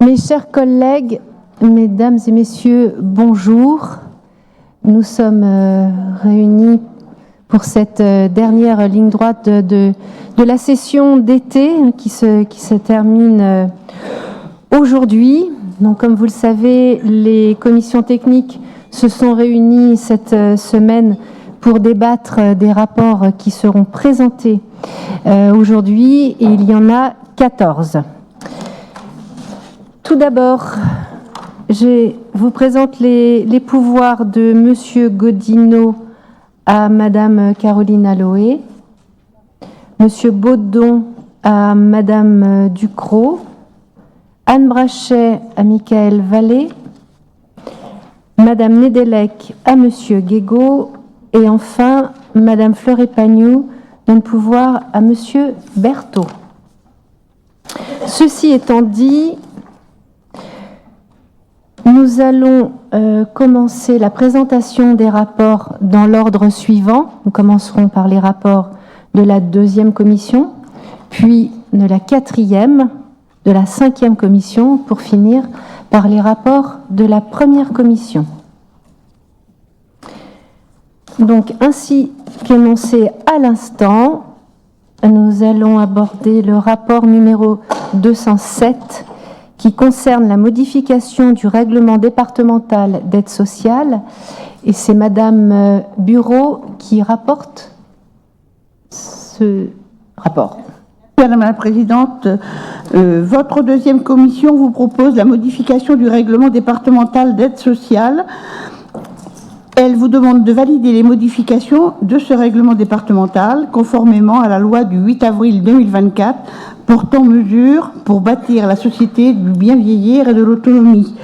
Mes chers collègues, mesdames et messieurs, bonjour. Nous sommes réunis pour cette dernière ligne droite de la session d'été qui se termine aujourd'hui. Donc, comme vous le savez, les commissions techniques se sont réunies cette semaine pour débattre des rapports qui seront présentés aujourd'hui, et il y en a 14. Tout d'abord, je vous présente les pouvoirs de Monsieur Godino à Madame Caroline Aloé, Monsieur Baudon à Madame Ducrot, Anne Brachet à Michael Vallée, Madame Nedelec à Monsieur Guégaud et enfin Madame Fleuret-Pagnou donne pouvoir à Monsieur Berthaud. Ceci étant dit, nous allons commencer la présentation des rapports dans l'ordre suivant. Nous commencerons par les rapports de la deuxième commission, puis de la quatrième, de la cinquième commission, pour finir par les rapports de la première commission. Donc, ainsi qu'énoncé à l'instant, nous allons aborder le rapport numéro 207 qui concerne la modification du règlement départemental d'aide sociale. Et c'est Madame Bureau qui rapporte ce rapport. Madame la Présidente, votre deuxième commission vous propose la modification du règlement départemental d'aide sociale. Elle vous demande de valider les modifications de ce règlement départemental conformément à la loi du 8 avril 2024 portant mesures pour bâtir la société du bien vieillir et de l'autonomie,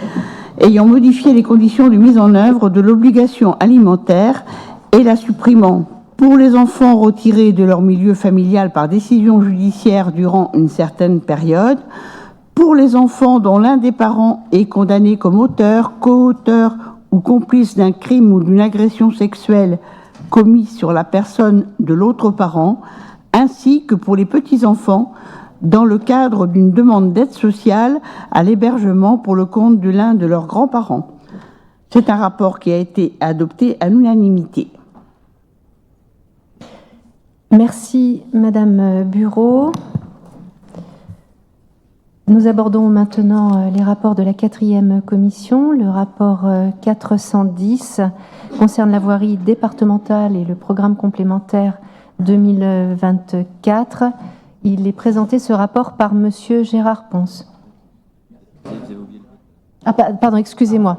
ayant modifié les conditions de mise en œuvre de l'obligation alimentaire et la supprimant pour les enfants retirés de leur milieu familial par décision judiciaire durant une certaine période, pour les enfants dont l'un des parents est condamné comme auteur, co-auteur ou complice d'un crime ou d'une agression sexuelle commis sur la personne de l'autre parent, ainsi que pour les petits-enfants dans le cadre d'une demande d'aide sociale à l'hébergement pour le compte de l'un de leurs grands-parents. C'est un rapport qui a été adopté à l'unanimité. Merci Madame Bureau. Nous abordons maintenant les rapports de la quatrième commission. Le rapport 410 concerne la voirie départementale et le programme complémentaire 2024. Il est présenté, ce rapport, par Monsieur Gérard Ponce. Ah, pardon, excusez-moi,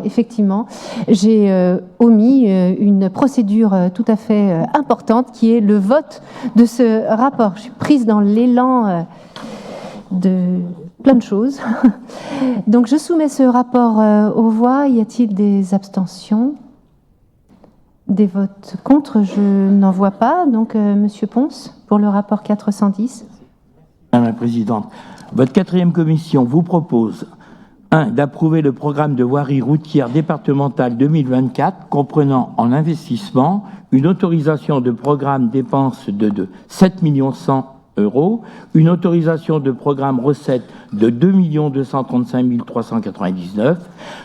effectivement, j'ai omis une procédure tout à fait importante qui est le vote de ce rapport. Je suis prise dans l'élan de plein de choses. Donc, je soumets ce rapport aux voix. Y a-t-il des abstentions? Des votes contre? Je n'en vois pas. Donc, Monsieur Ponce, pour le rapport 410. Madame la Présidente, votre quatrième commission vous propose 1. D'approuver le programme de voirie routière départementale 2024 comprenant en investissement une autorisation de programme dépenses de 7 100 000 €, une autorisation de programme recettes de 2 235 399,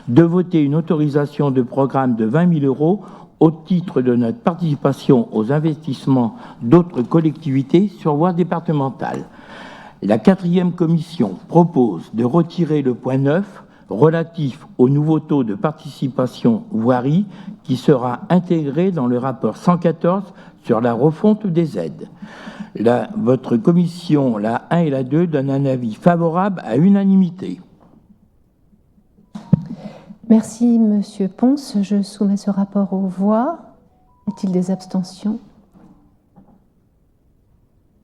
de voter une autorisation de programme de 20 000 € au titre de notre participation aux investissements d'autres collectivités sur voie départementale. La quatrième commission propose de retirer le point 9 relatif au nouveau taux de participation voirie qui sera intégré dans le rapport 114 sur la refonte des aides. Votre commission, la 1 et la 2, donne un avis favorable à unanimité. Merci, Monsieur Ponce. Je soumets ce rapport aux voix. Y a-t-il des abstentions?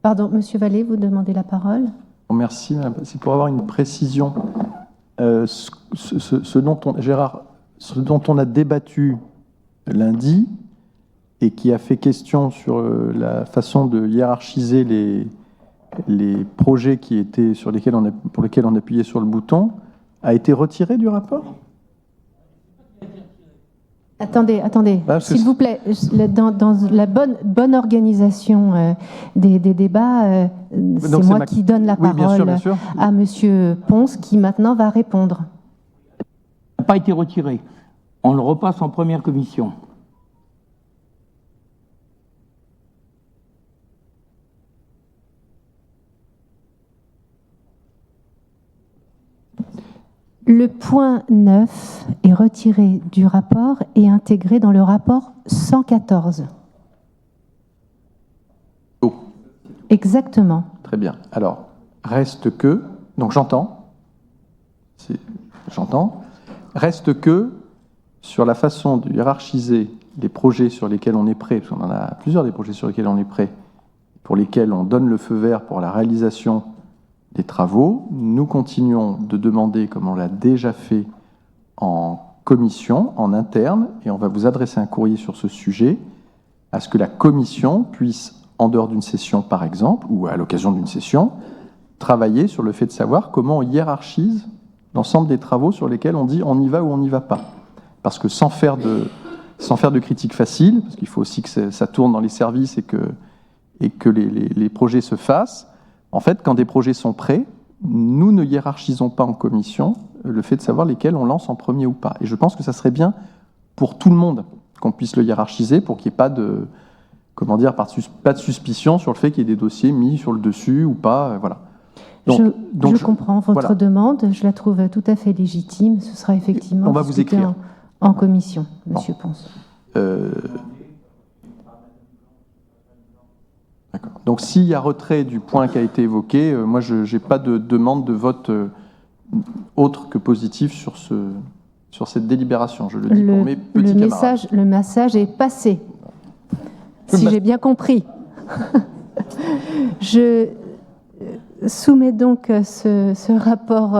Pardon, Monsieur Vallée, vous demandez la parole. Merci, Madame. C'est pour avoir une précision. Ce dont on a débattu lundi et qui a fait question sur la façon de hiérarchiser les projets pour lesquels on appuyait sur le bouton, a été retiré du rapport? Attendez, parce que s'il vous plaît, dans la bonne organisation des débats, c'est Donc, moi qui donne la Oui, bien sûr, parole bien sûr. à Monsieur Ponce, qui maintenant va répondre. n'a pas été retiré. On le repasse en première commission. Le point 9 est retiré du rapport et intégré dans le rapport 114. Oh, Exactement. très bien. Alors, reste que... Donc, j'entends. Reste que, sur la façon de hiérarchiser les projets sur lesquels on est prêt, parce qu'on en a plusieurs des projets sur lesquels on est prêt, pour lesquels on donne le feu vert pour la réalisation des travaux, nous continuons de demander, comme on l'a déjà fait en commission, en interne, et on va vous adresser un courrier sur ce sujet, à ce que la commission puisse, en dehors d'une session par exemple, ou à l'occasion d'une session, travailler sur le fait de savoir comment on hiérarchise l'ensemble des travaux sur lesquels on dit on y va ou on n'y va pas. Parce que sans faire de critique facile, parce qu'il faut aussi que ça tourne dans les services et que les projets se fassent, en fait, quand des projets sont prêts, nous ne hiérarchisons pas en commission le fait de savoir lesquels on lance en premier ou pas. Et je pense que ça serait bien pour tout le monde qu'on puisse le hiérarchiser pour qu'il n'y ait pas de, pas de suspicion sur le fait qu'il y ait des dossiers mis sur le dessus ou pas, voilà. Je comprends votre voilà. demande, je la trouve tout à fait légitime. Ce sera effectivement On va vous discuté écrire. en commission, Monsieur Ponce. D'accord. Donc s'il y a retrait du point qui a été évoqué, moi je n'ai pas de demande de vote autre que positif sur cette délibération. Je le dis pour mes petits camarades. Le message est passé, si j'ai bien compris. Je soumets donc ce rapport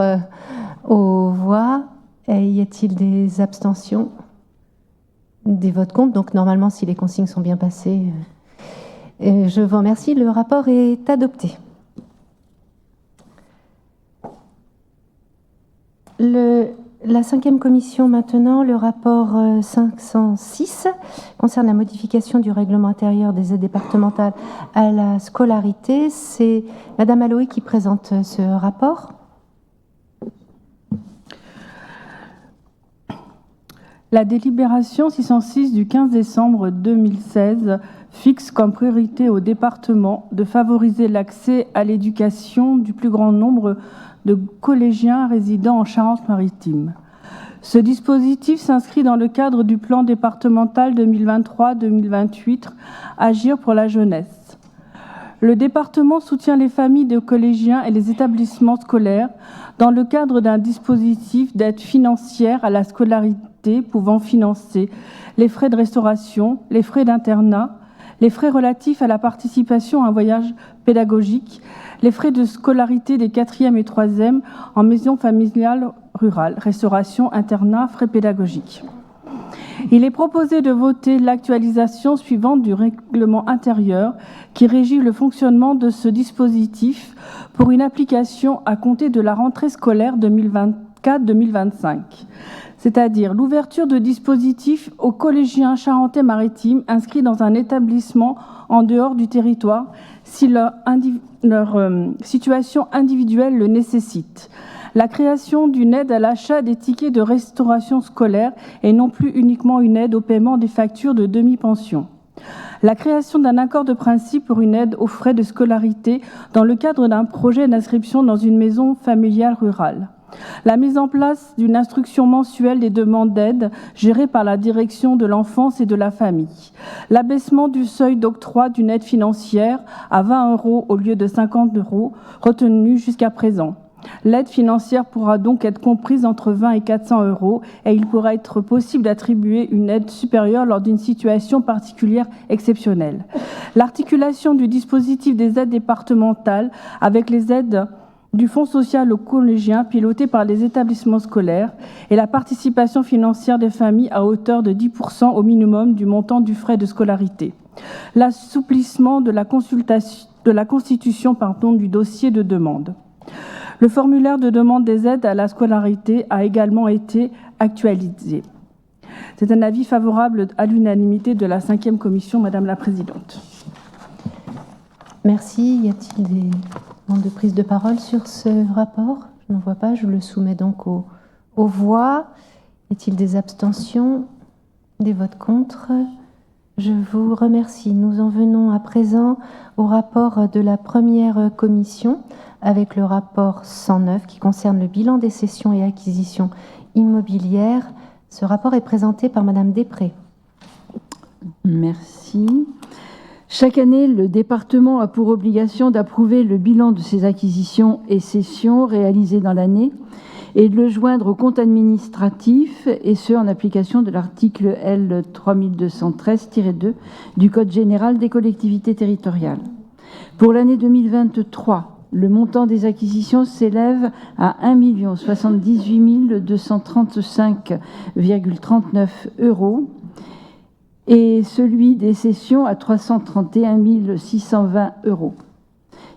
aux voix. Y a-t-il des abstentions? Des votes contre? Donc normalement, si les consignes sont bien passées, je vous remercie. Le rapport est adopté. La cinquième commission maintenant, le rapport 506, concerne la modification du règlement intérieur des aides départementales à la scolarité. C'est Madame Aloé qui présente ce rapport. La délibération 606 du 15 décembre 2016 fixe comme priorité au département de favoriser l'accès à l'éducation du plus grand nombre de collégiens résidant en Charente-Maritime. Ce dispositif s'inscrit dans le cadre du plan départemental 2023-2028 Agir pour la jeunesse. Le département soutient les familles de collégiens et les établissements scolaires dans le cadre d'un dispositif d'aide financière à la scolarité pouvant financer les frais de restauration, les frais d'internat, les frais relatifs à la participation à un voyage pédagogique, les frais de scolarité des 4e et 3e en maison familiale rurale, restauration, internat, frais pédagogiques. Il est proposé de voter l'actualisation suivante du règlement intérieur qui régit le fonctionnement de ce dispositif pour une application à compter de la rentrée scolaire 2024-2025. C'est-à-dire l'ouverture de dispositifs aux collégiens charentais-maritimes inscrits dans un établissement en dehors du territoire si leur situation individuelle le nécessite. La création d'une aide à l'achat des tickets de restauration scolaire et non plus uniquement une aide au paiement des factures de demi-pension. La création d'un accord de principe pour une aide aux frais de scolarité dans le cadre d'un projet d'inscription dans une maison familiale rurale. La mise en place d'une instruction mensuelle des demandes d'aide gérée par la direction de l'enfance et de la famille. L'abaissement du seuil d'octroi d'une aide financière à 20 € au lieu de 50 € retenu jusqu'à présent. L'aide financière pourra donc être comprise entre 20 et 400 € et il pourra être possible d'attribuer une aide supérieure lors d'une situation particulière exceptionnelle. L'articulation du dispositif des aides départementales avec les aides du Fonds social aux collégiens piloté par les établissements scolaires et la participation financière des familles à hauteur de 10% au minimum du montant du frais de scolarité. L'assouplissement de la constitution du dossier de demande. Le formulaire de demande des aides à la scolarité a également été actualisé. C'est un avis favorable à l'unanimité de la 5e commission, Madame la Présidente. Merci. Y a-t-il des demandes de prise de parole sur ce rapport? Je n'en vois pas. Je le soumets donc aux voix. Y a-t-il des abstentions? Des votes contre? Je vous remercie. Nous en venons à présent au rapport de la première commission avec le rapport 109 qui concerne le bilan des cessions et acquisitions immobilières. Ce rapport est présenté par Madame Després. Merci. Chaque année, le département a pour obligation d'approuver le bilan de ses acquisitions et cessions réalisées dans l'année et de le joindre au compte administratif, et ce en application de l'article L. 3213-2 du Code général des collectivités territoriales. Pour l'année 2023, le montant des acquisitions s'élève à 1 078 235,39 € et celui des cessions à 331 620 €.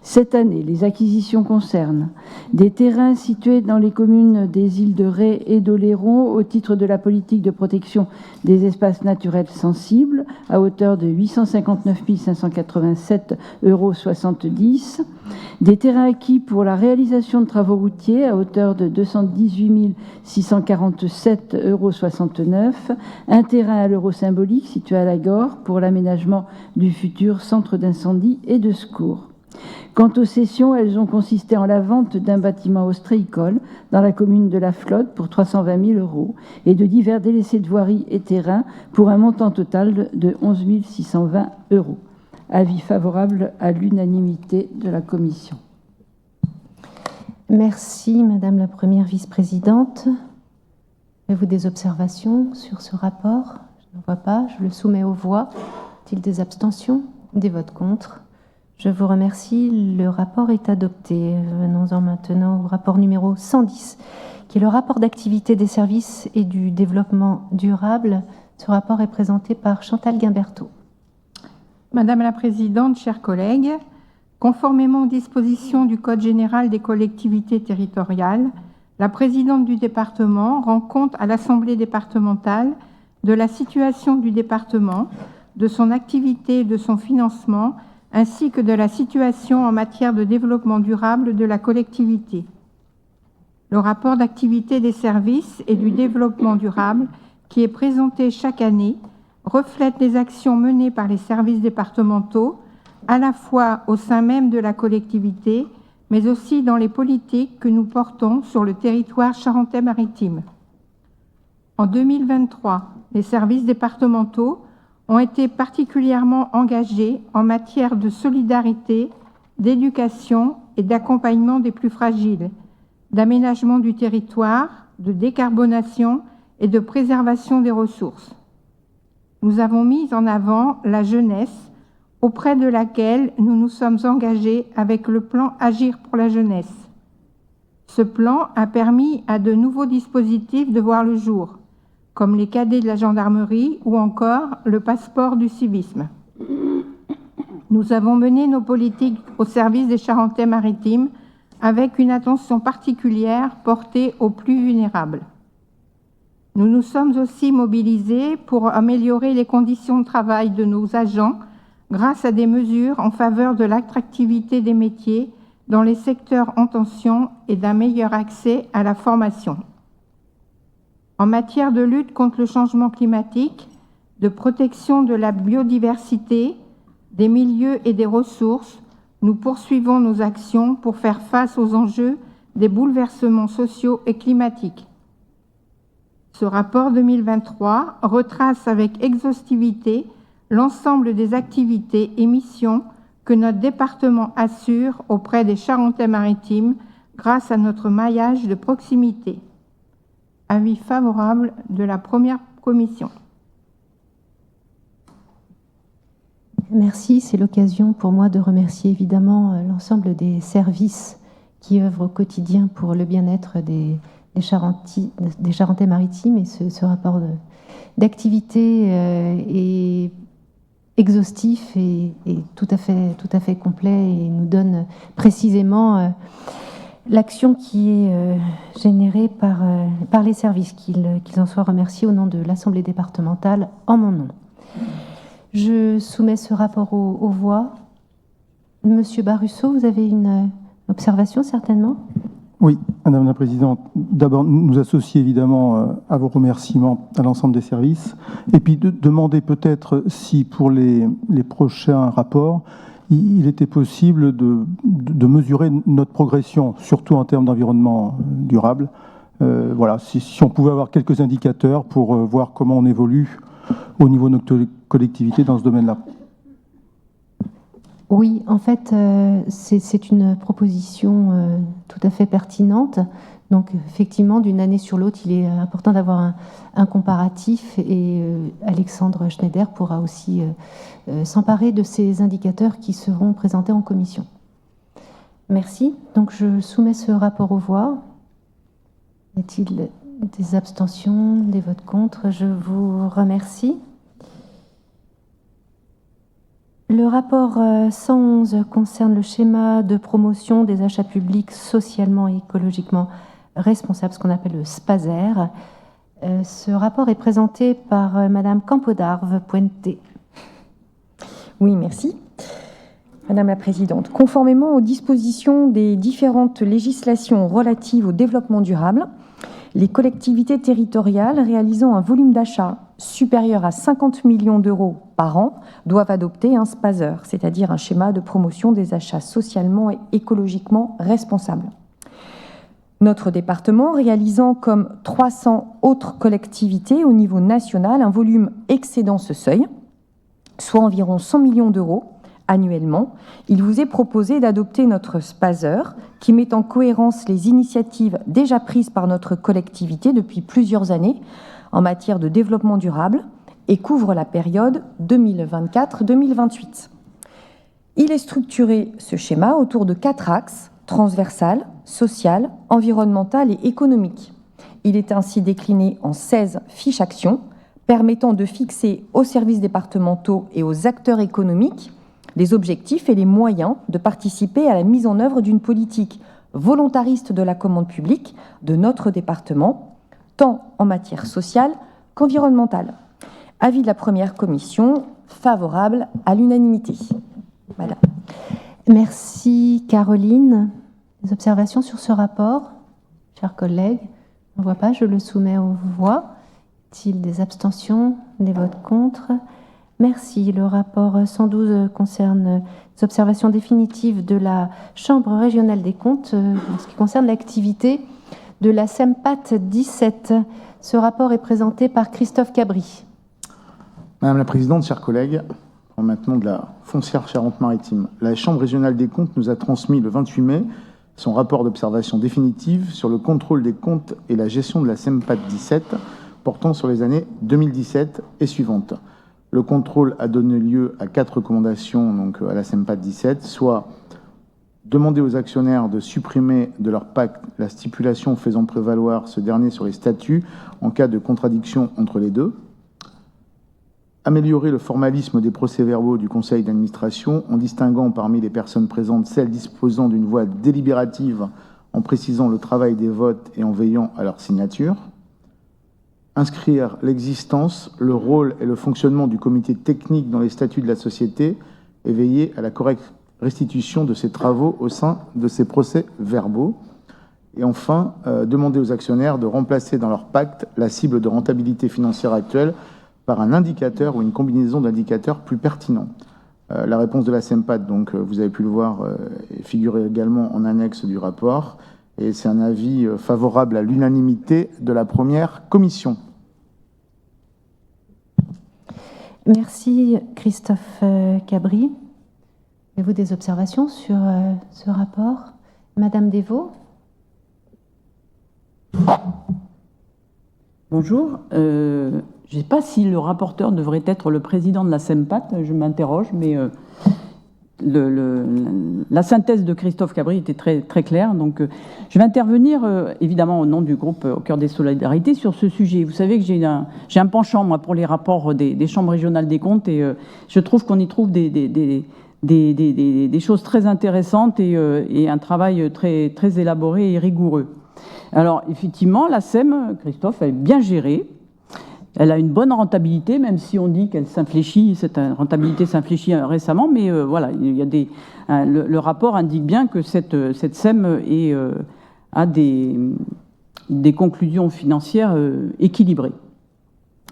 Cette année, les acquisitions concernent des terrains situés dans les communes des îles de Ré et d'Oléron au titre de la politique de protection des espaces naturels sensibles à hauteur de 859 587,70 €, des terrains acquis pour la réalisation de travaux routiers à hauteur de 218 647,69 €, un terrain à l'euro symbolique situé à la Gore pour l'aménagement du futur centre d'incendie et de secours. Quant aux cessions, elles ont consisté en la vente d'un bâtiment ostréicole dans la commune de La Flotte pour 320 000 € et de divers délaissés de voiries et terrains pour un montant total de 11 620 €. Avis favorable à l'unanimité de la commission. Merci, Madame la première vice-présidente. Avez-vous des observations sur ce rapport? Je n'en vois pas. Je le soumets aux voix. Y a-t-il des abstentions? Des votes contre? Je vous remercie. Le rapport est adopté. Venons-en maintenant au rapport numéro 110, qui est le rapport d'activité des services et du développement durable. Ce rapport est présenté par Chantal Guimberteau. Madame la Présidente, chers collègues, conformément aux dispositions du Code général des collectivités territoriales, la présidente du département rend compte à l'Assemblée départementale de la situation du département, de son activité et de son financement, ainsi que de la situation en matière de développement durable de la collectivité. Le rapport d'activité des services et du développement durable, qui est présenté chaque année, reflète les actions menées par les services départementaux, à la fois au sein même de la collectivité, mais aussi dans les politiques que nous portons sur le territoire charentais-maritime. En 2023, les services départementaux ont été particulièrement engagés en matière de solidarité, d'éducation et d'accompagnement des plus fragiles, d'aménagement du territoire, de décarbonation et de préservation des ressources. Nous avons mis en avant la jeunesse, auprès de laquelle nous nous sommes engagés avec le plan Agir pour la jeunesse. Ce plan a permis à de nouveaux dispositifs de voir le jour, comme les cadets de la gendarmerie ou encore le passeport du civisme. Nous avons mené nos politiques au service des Charentais-Maritimes avec une attention particulière portée aux plus vulnérables. Nous nous sommes aussi mobilisés pour améliorer les conditions de travail de nos agents grâce à des mesures en faveur de l'attractivité des métiers dans les secteurs en tension et d'un meilleur accès à la formation. En matière de lutte contre le changement climatique, de protection de la biodiversité, des milieux et des ressources, nous poursuivons nos actions pour faire face aux enjeux des bouleversements sociaux et climatiques. Ce rapport 2023 retrace avec exhaustivité l'ensemble des activités et missions que notre département assure auprès des Charentais-Maritimes grâce à notre maillage de proximité. Avis favorable de la première commission. Merci. C'est l'occasion pour moi de remercier évidemment l'ensemble des services qui œuvrent au quotidien pour le bien-être des Charentais-Maritimes, et ce rapport d'activité est exhaustif et tout à fait complet et nous donne précisément l'action qui est générée par les services, qu'ils en soient remerciés au nom de l'Assemblée départementale, en mon nom. Je soumets ce rapport aux voix. Monsieur Barusso, vous avez une observation certainement ? Oui, Madame la Présidente. D'abord, nous associer évidemment à vos remerciements à l'ensemble des services. Et puis de demander peut-être si pour les prochains rapports, il était possible de mesurer notre progression, surtout en termes d'environnement durable. Voilà, si on pouvait avoir quelques indicateurs pour voir comment on évolue au niveau de notre collectivité dans ce domaine-là. Oui, en fait, c'est une proposition tout à fait pertinente. Donc, effectivement, d'une année sur l'autre, il est important d'avoir un comparatif et Alexandre Schneider pourra aussi s'emparer de ces indicateurs qui seront présentés en commission. Merci. Donc, je soumets ce rapport aux voix. Y a-t-il des abstentions, des votes contre? Je vous remercie. Le rapport 111 concerne le schéma de promotion des achats publics socialement et écologiquement responsables, ce qu'on appelle le SPASER. Ce rapport est présenté par Madame Campodarve Puente. Oui, merci. Madame la Présidente, conformément aux dispositions des différentes législations relatives au développement durable, les collectivités territoriales réalisant un volume d'achat supérieur à 50 millions d'euros par an doivent adopter un SPASER, c'est-à-dire un schéma de promotion des achats socialement et écologiquement responsables. Notre département, réalisant comme 300 autres collectivités au niveau national un volume excédant ce seuil, soit environ 100 millions d'euros annuellement, il vous est proposé d'adopter notre SPASER qui met en cohérence les initiatives déjà prises par notre collectivité depuis plusieurs années en matière de développement durable et couvre la période 2024-2028. Il est structuré, ce schéma, autour de 4 axes: transversal, social, environnemental et économique. Il est ainsi décliné en 16 fiches actions permettant de fixer aux services départementaux et aux acteurs économiques les objectifs et les moyens de participer à la mise en œuvre d'une politique volontariste de la commande publique de notre département, tant en matière sociale qu'environnementale. Avis de la première commission, favorable à l'unanimité. Madame. Merci Caroline. Des observations sur ce rapport, chers collègues? On ne voit pas, je le soumets aux voix. Y a-t-il des abstentions, des votes contre? Merci. Le rapport 112 concerne les observations définitives de la Chambre régionale des comptes en ce qui concerne l'activité de la SEMPAT 17. Ce rapport est présenté par Christophe Cabri. Madame la Présidente, chers collègues, maintenant de la foncière Charente-Maritime. La Chambre régionale des comptes nous a transmis le 28 mai son rapport d'observation définitive sur le contrôle des comptes et la gestion de la SEMPAT 17 portant sur les années 2017 et suivantes. Le contrôle a donné lieu à 4 recommandations donc, à la SEMPAT 17, soit demander aux actionnaires de supprimer de leur pacte la stipulation faisant prévaloir ce dernier sur les statuts en cas de contradiction entre les deux, améliorer le formalisme des procès-verbaux du conseil d'administration en distinguant parmi les personnes présentes celles disposant d'une voix délibérative en précisant le travail des votes et en veillant à leur signature, inscrire l'existence, le rôle et le fonctionnement du comité technique dans les statuts de la société et veiller à la correcte restitution de ces travaux au sein de ces procès-verbaux. Et enfin, demander aux actionnaires de remplacer dans leur pacte la cible de rentabilité financière actuelle par un indicateur ou une combinaison d'indicateurs plus pertinents. La réponse de la SEMPAT, donc, vous avez pu le voir, figure également en annexe du rapport. Et c'est un avis favorable à l'unanimité de la première commission. Merci Christophe Cabri. Avez-vous des observations sur ce rapport? Madame Devaux. Bonjour. Je ne sais pas si le rapporteur devrait être le président de la SEMPAT, je m'interroge, mais la synthèse de Christophe Cabri était très, très claire. Donc, je vais intervenir, évidemment, au nom du groupe Au cœur des solidarités sur ce sujet. Vous savez que j'ai un penchant, moi, pour les rapports des chambres régionales des comptes et je trouve qu'on y trouve des des choses très intéressantes et un travail très, très élaboré et rigoureux. Alors, effectivement, la SEM, Christophe, elle est bien gérée. Elle a une bonne rentabilité, même si on dit qu'elle s'infléchit, cette rentabilité s'infléchit récemment, mais voilà, il y a le rapport indique bien que cette SEM a des conclusions financières équilibrées.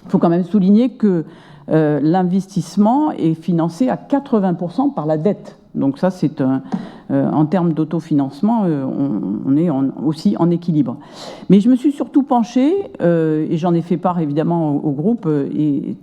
Il faut quand même souligner que l'investissement est financé à 80% par la dette. Donc ça, c'est en termes d'autofinancement, on est aussi en équilibre. Mais je me suis surtout penchée, et j'en ai fait part évidemment au groupe, et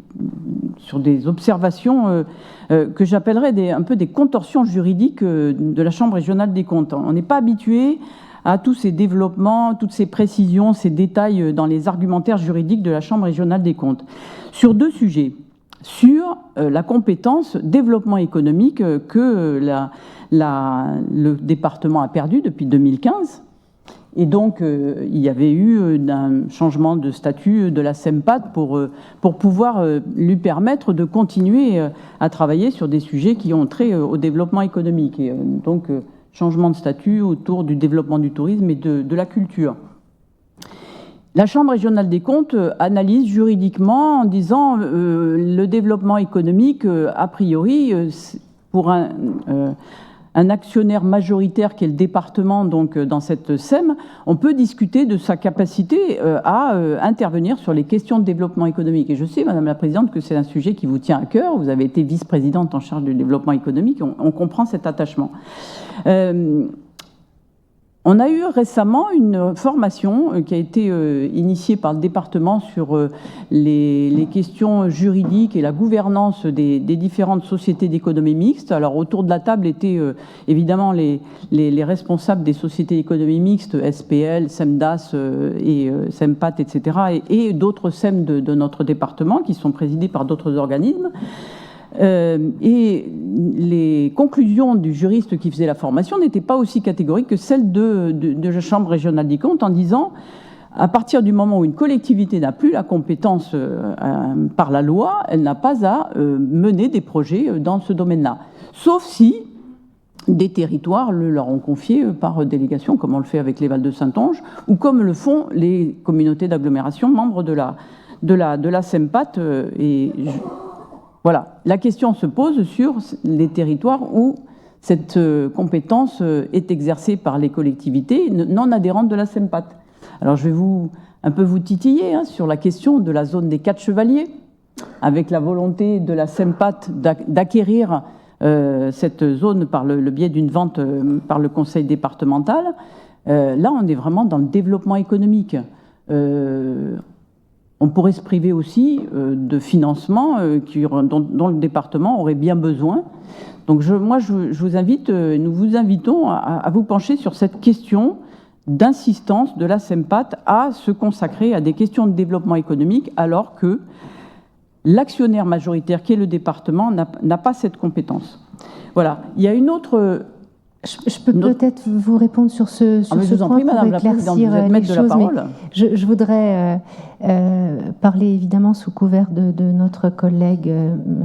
sur des observations que j'appellerais un peu des contorsions juridiques de la Chambre régionale des comptes. On n'est pas habitué à tous ces développements, toutes ces précisions, ces détails dans les argumentaires juridiques de la Chambre régionale des comptes. Sur deux sujets. Sur la compétence développement économique que le département a perdu depuis 2015. Et donc, il y avait eu un changement de statut de la SEMPAT pour pouvoir lui permettre de continuer à travailler sur des sujets qui ont trait au développement économique. Et donc, changement de statut autour du développement du tourisme et de la culture. La Chambre régionale des comptes analyse juridiquement en disant le développement économique, a priori, pour un actionnaire majoritaire qui est le département, donc dans cette SEM, on peut discuter de sa capacité à intervenir sur les questions de développement économique. Et je sais, Madame la Présidente, que c'est un sujet qui vous tient à cœur. Vous avez été vice-présidente en charge du développement économique. On comprend cet attachement. On a eu récemment une formation qui a été initiée par le département sur les questions juridiques et la gouvernance des différentes sociétés d'économie mixte. Alors autour de la table étaient évidemment les responsables des sociétés d'économie mixte, SPL, SEMDAS et SEMPAT, etc. et d'autres SEM de notre département qui sont présidés par d'autres organismes. Et les conclusions du juriste qui faisait la formation n'étaient pas aussi catégoriques que celles de la Chambre régionale des comptes en disant, à partir du moment où une collectivité n'a plus la compétence par la loi, elle n'a pas à mener des projets dans ce domaine-là. Sauf si des territoires leur ont confié par délégation, comme on le fait avec les Vals de Saintonge, ou comme le font les communautés d'agglomération membres de la SEMPAT. Voilà, la question se pose sur les territoires où cette compétence est exercée par les collectivités non adhérentes de la SEMPAT. Alors je vais un peu vous titiller sur la question de la zone des 4 chevaliers, avec la volonté de la SEMPAT d'acquérir cette zone par le biais d'une vente par le conseil départemental. Là, on est vraiment dans le développement économique. On pourrait se priver aussi de financements dont le département aurait bien besoin. Donc je vous invite, nous vous invitons à vous pencher sur cette question d'insistance de la SEMPAT à se consacrer à des questions de développement économique alors que l'actionnaire majoritaire qui est le département n'a pas cette compétence. Voilà. Il y a une autre... Je peux peut-être vous répondre sur ce point pour éclaircir les choses, mais je voudrais parler évidemment sous couvert de notre collègue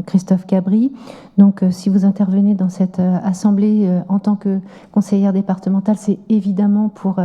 Christophe Cabri. Donc, si vous intervenez dans cette assemblée en tant que conseillère départementale, c'est évidemment pour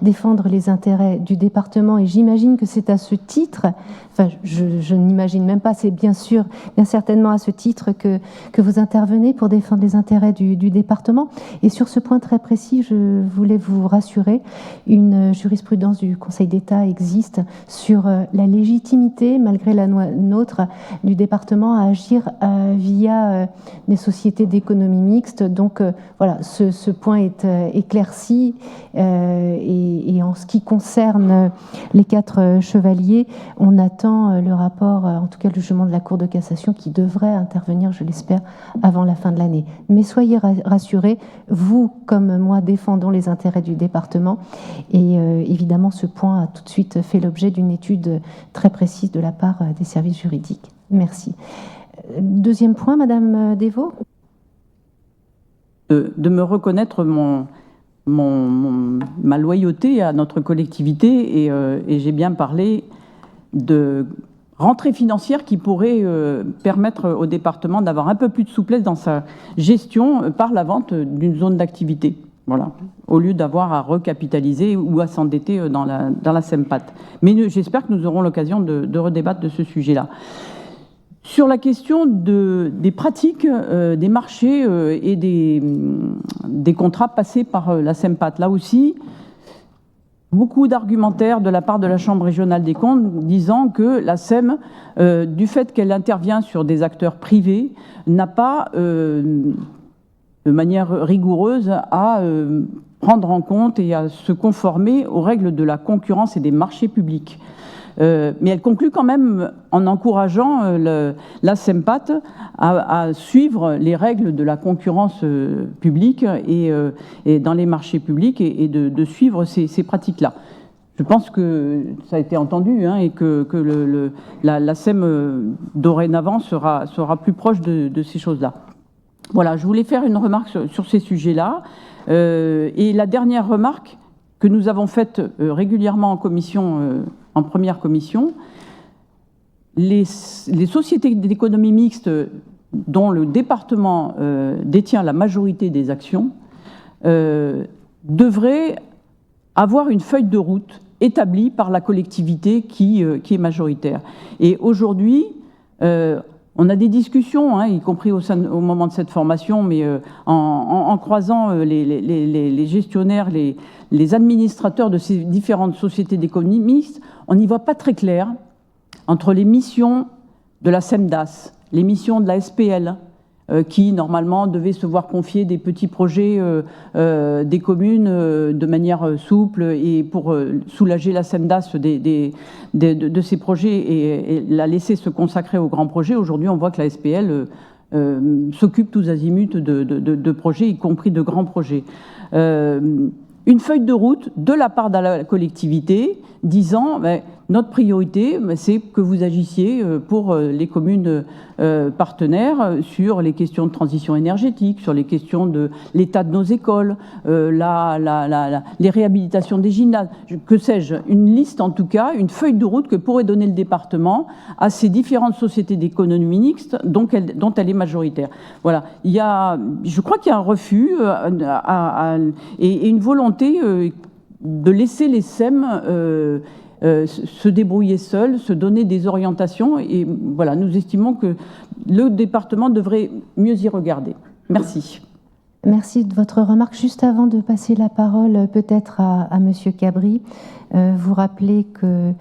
défendre les intérêts du département. Et j'imagine que c'est à ce titre, enfin, je n'imagine même pas, c'est bien sûr, bien certainement à ce titre que vous intervenez pour défendre les intérêts du département. Et sur ce point très précis, je voulais vous rassurer, une jurisprudence du Conseil d'État existe sur la légitimité, malgré la nôtre, du département à agir via des sociétés d'économie mixte. Donc voilà, ce point est éclairci. Et en ce qui concerne les 4 chevaliers, on attend le rapport, en tout cas le jugement de la Cour de cassation, qui devrait intervenir, je l'espère, avant la fin de l'année. Mais soyez rassurés, vous comme moi défendons les intérêts du département. Et évidemment, ce point a tout de suite fait l'objet d'une étude très précise de la part des services juridiques. Merci. Deuxième point, Madame Devaux. De me reconnaître ma loyauté à notre collectivité et j'ai bien parlé de rentrée financière qui pourrait permettre au département d'avoir un peu plus de souplesse dans sa gestion par la vente d'une zone d'activité. Voilà, au lieu d'avoir à recapitaliser ou à s'endetter dans la SEMPAT. Mais j'espère que nous aurons l'occasion de redébattre de ce sujet-là. Sur la question des pratiques, des marchés et des contrats passés par la SEMPAT, là aussi, beaucoup d'argumentaires de la part de la Chambre régionale des comptes disant que la SEM, du fait qu'elle intervient sur des acteurs privés, n'a pas, de manière rigoureuse, à prendre en compte et à se conformer aux règles de la concurrence et des marchés publics. Mais elle conclut quand même en encourageant la SEMPAT à suivre les règles de la concurrence publique et dans les marchés publics et de suivre ces pratiques-là. Je pense que ça a été entendu et que la SEM dorénavant sera plus proche de ces choses-là. Voilà, je voulais faire une remarque sur ces sujets-là. Et la dernière remarque que nous avons faite régulièrement en commission, en première commission, les sociétés d'économie mixte dont le département détient la majorité des actions devraient avoir une feuille de route établie par la collectivité qui est majoritaire. Et aujourd'hui, on a des discussions, y compris au moment de cette formation, mais en croisant les gestionnaires, les administrateurs de ces différentes sociétés d'économie mixte, on n'y voit pas très clair entre les missions de la SEMDAS, les missions de la SPL, qui normalement devaient se voir confier des petits projets des communes de manière souple et pour soulager la SEMDAS de ces projets et la laisser se consacrer aux grands projets. Aujourd'hui, on voit que la SPL s'occupe tous azimuts de projets, y compris de grands projets. Une feuille de route de la part de la collectivité disant notre priorité, c'est que vous agissiez pour les communes partenaires sur les questions de transition énergétique, sur les questions de l'état de nos écoles, les réhabilitations des gymnases, que sais-je, une liste en tout cas, une feuille de route que pourrait donner le département à ces différentes sociétés d'économie mixte dont elle est majoritaire. Voilà, je crois qu'il y a un refus et une volonté de laisser les SEM se débrouiller seuls, se donner des orientations. Et voilà, nous estimons que le département devrait mieux y regarder. Merci. Merci de votre remarque. Juste avant de passer la parole peut-être à Monsieur Cabri, vous rappelez que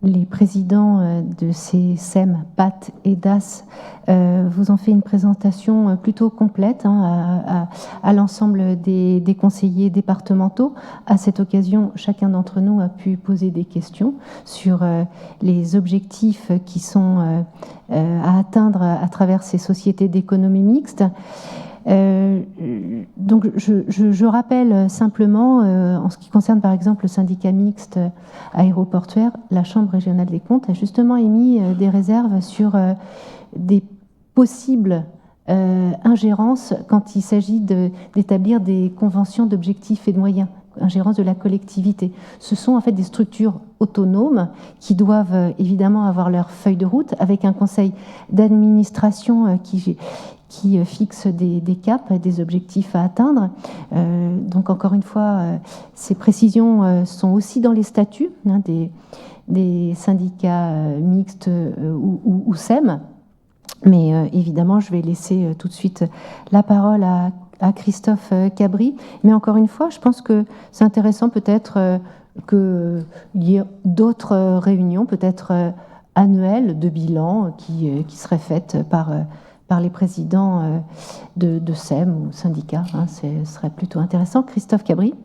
les présidents de ces SEM, PAT et DAS vous ont fait une présentation plutôt complète à l'ensemble des conseillers départementaux. À cette occasion, chacun d'entre nous a pu poser des questions sur les objectifs qui sont à atteindre à travers ces sociétés d'économie mixte. Donc je rappelle simplement, en ce qui concerne par exemple le syndicat mixte aéroportuaire, la Chambre régionale des comptes a justement émis des réserves sur des possibles ingérences quand il s'agit d'établir des conventions d'objectifs et de moyens, ingérence de la collectivité. Ce sont en fait des structures autonomes qui doivent évidemment avoir leur feuille de route avec un conseil d'administration qui fixe des caps, des objectifs à atteindre. Donc encore une fois, ces précisions sont aussi dans les statuts des syndicats mixtes ou SEM. Mais évidemment, je vais laisser tout de suite la parole à Christophe Cabri. Mais encore une fois, je pense que c'est intéressant peut-être qu'il y ait d'autres réunions, peut-être annuelles de bilan qui seraient faites par les présidents de SEM ou syndicats. Ce serait plutôt intéressant. Christophe Cabri.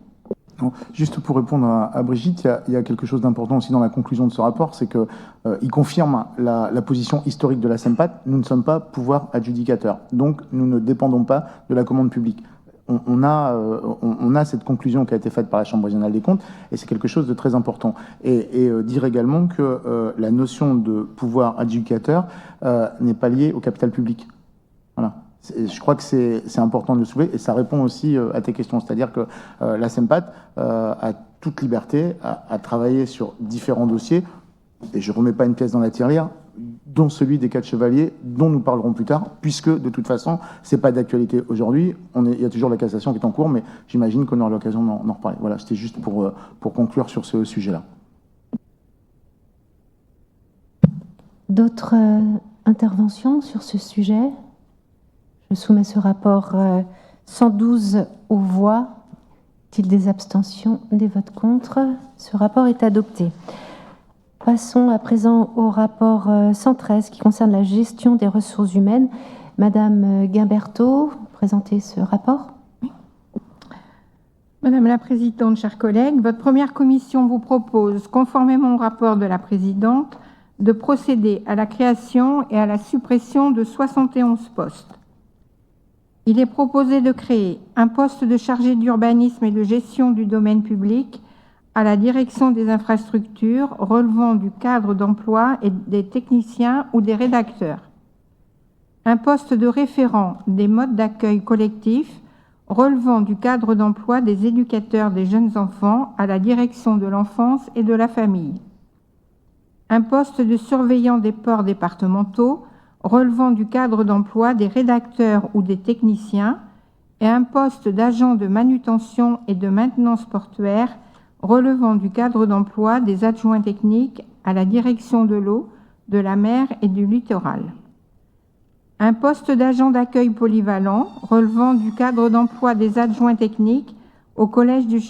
Non, juste pour répondre à Brigitte, il y a quelque chose d'important aussi dans la conclusion de ce rapport, c'est qu'il confirme la position historique de la SEMPAT. Nous ne sommes pas pouvoir adjudicateur, donc nous ne dépendons pas de la commande publique. On a cette conclusion qui a été faite par la Chambre régionale des comptes, et c'est quelque chose de très important. Et dire également que la notion de pouvoir adjudicateur n'est pas liée au capital public. Voilà. Je crois que c'est important de le soulever, et ça répond aussi à tes questions. C'est-à-dire que la SEMPAT a toute liberté à travailler sur différents dossiers, et je ne remets pas une pièce dans la tirelire, dont celui des 4 chevaliers, dont nous parlerons plus tard, puisque de toute façon, ce n'est pas d'actualité aujourd'hui. Il y a toujours la cassation qui est en cours, mais j'imagine qu'on aura l'occasion d'en reparler. Voilà, c'était juste pour conclure sur ce sujet-là. D'autres interventions sur ce sujet? Je soumets ce rapport 112 aux voix. Est-il des abstentions, des votes contre? Ce rapport est adopté. Passons à présent au rapport 113 qui concerne la gestion des ressources humaines. Madame Guimberteau, présentez ce rapport. Madame la Présidente, chers collègues, votre première commission vous propose, conformément au rapport de la Présidente, de procéder à la création et à la suppression de 71 postes. Il est proposé de créer un poste de chargé d'urbanisme et de gestion du domaine public à la direction des infrastructures relevant du cadre d'emploi et des techniciens ou des rédacteurs. Un poste de référent des modes d'accueil collectifs relevant du cadre d'emploi des éducateurs des jeunes enfants à la direction de l'enfance et de la famille. Un poste de surveillant des ports départementaux relevant du cadre d'emploi des rédacteurs ou des techniciens et un poste d'agent de manutention et de maintenance portuaire relevant du cadre d'emploi des adjoints techniques à la direction de l'eau, de la mer et du littoral. Un poste d'agent d'accueil polyvalent relevant du cadre d'emploi des adjoints techniques au collège du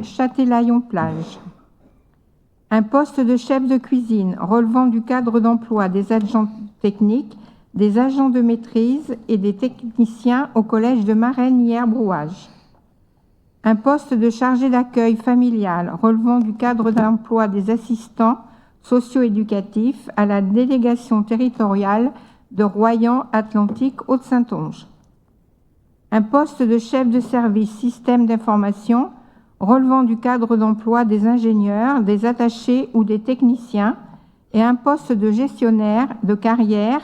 Châtelaillon-Plage. Un poste de chef de cuisine relevant du cadre d'emploi des adjoints techniques, des agents de maîtrise et des techniciens au collège de Marennes-Hier-Brouage. Un poste de chargé d'accueil familial relevant du cadre d'emploi des assistants socio-éducatifs à la délégation territoriale de Royan-Atlantique-Haute-Saintonge. Un poste de chef de service système d'information relevant du cadre d'emploi des ingénieurs, des attachés ou des techniciens, et un poste de gestionnaire de carrière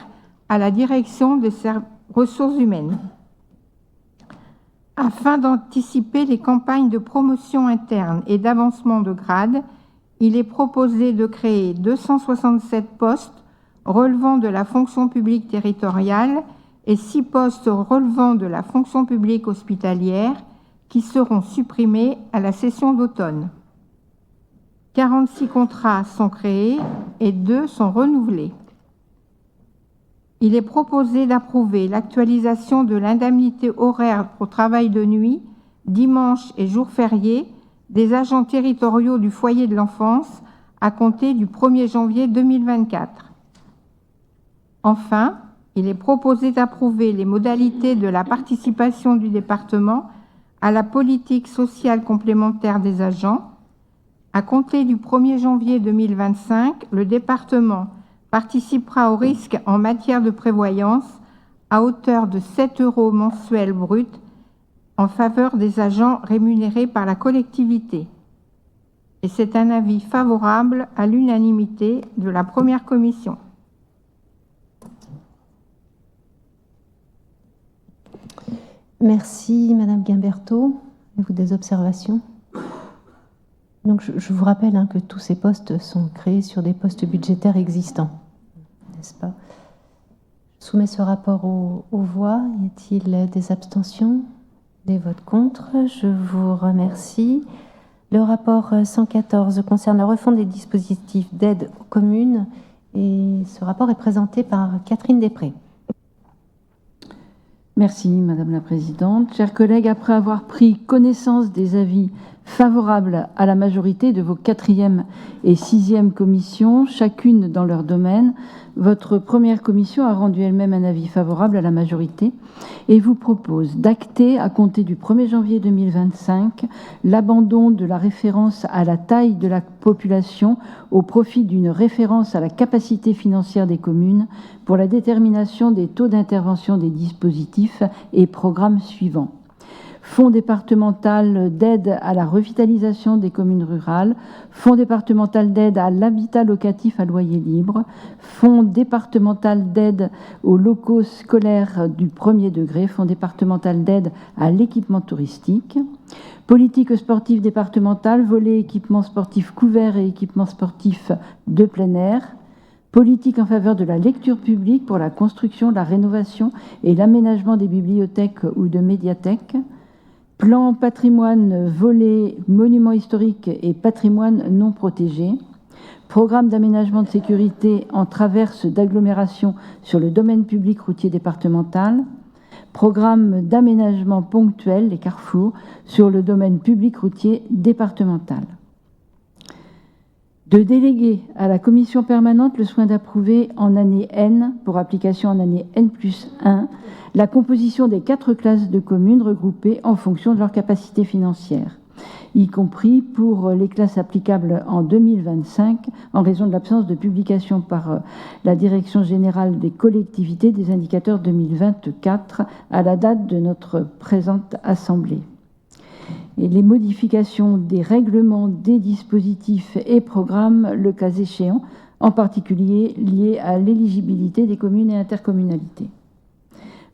à la direction des ressources humaines. Afin d'anticiper les campagnes de promotion interne et d'avancement de grade, il est proposé de créer 267 postes relevant de la fonction publique territoriale et 6 postes relevant de la fonction publique hospitalière qui seront supprimés à la session d'automne. 46 contrats sont créés et 2 sont renouvelés. Il est proposé d'approuver l'actualisation de l'indemnité horaire pour travail de nuit, dimanche et jours fériés des agents territoriaux du foyer de l'enfance à compter du 1er janvier 2024. Enfin, il est proposé d'approuver les modalités de la participation du département à la politique sociale complémentaire des agents. À compter du 1er janvier 2025, le département participera au risque en matière de prévoyance à hauteur de 7 € mensuels bruts en faveur des agents rémunérés par la collectivité. Et c'est un avis favorable à l'unanimité de la première commission. Merci, Madame Guimberteau. Avez-vous des observations? Donc, je vous rappelle que tous ces postes sont créés sur des postes budgétaires existants, n'est-ce pas? Je soumets ce rapport aux voix. Y a-t-il des abstentions, des votes contre? Je vous remercie. Le rapport 114 concerne la refonte des dispositifs d'aide aux communes et ce rapport est présenté par Catherine Després. Merci, Madame la Présidente. Chers collègues, après avoir pris connaissance des avis favorables à la majorité de vos 4e et 6e commissions, chacune dans leur domaine, votre première commission a rendu elle-même un avis favorable à la majorité et vous propose d'acter, à compter du 1er janvier 2025, l'abandon de la référence à la taille de la population au profit d'une référence à la capacité financière des communes pour la détermination des taux d'intervention des dispositifs et programmes suivants. Fonds départemental d'aide à la revitalisation des communes rurales, Fonds départemental d'aide à l'habitat locatif à loyer libre, Fonds départemental d'aide aux locaux scolaires du premier degré, Fonds départemental d'aide à l'équipement touristique, politique sportive départementale, volet équipement sportif couvert et équipement sportif de plein air, politique en faveur de la lecture publique pour la construction, la rénovation et l'aménagement des bibliothèques ou de médiathèques, plan patrimoine volet monuments historiques et patrimoine non protégé, programme d'aménagement de sécurité en traverse d'agglomération sur le domaine public routier départemental, programme d'aménagement ponctuel, les carrefours, sur le domaine public routier départemental. De déléguer à la commission permanente le soin d'approuver en année N, pour application en année N+1, la composition des 4 classes de communes regroupées en fonction de leur capacité financière, y compris pour les classes applicables en 2025, en raison de l'absence de publication par la Direction générale des collectivités des indicateurs 2024 à la date de notre présente Assemblée. Et les modifications des règlements, des dispositifs et programmes, le cas échéant, en particulier liés à l'éligibilité des communes et intercommunalités.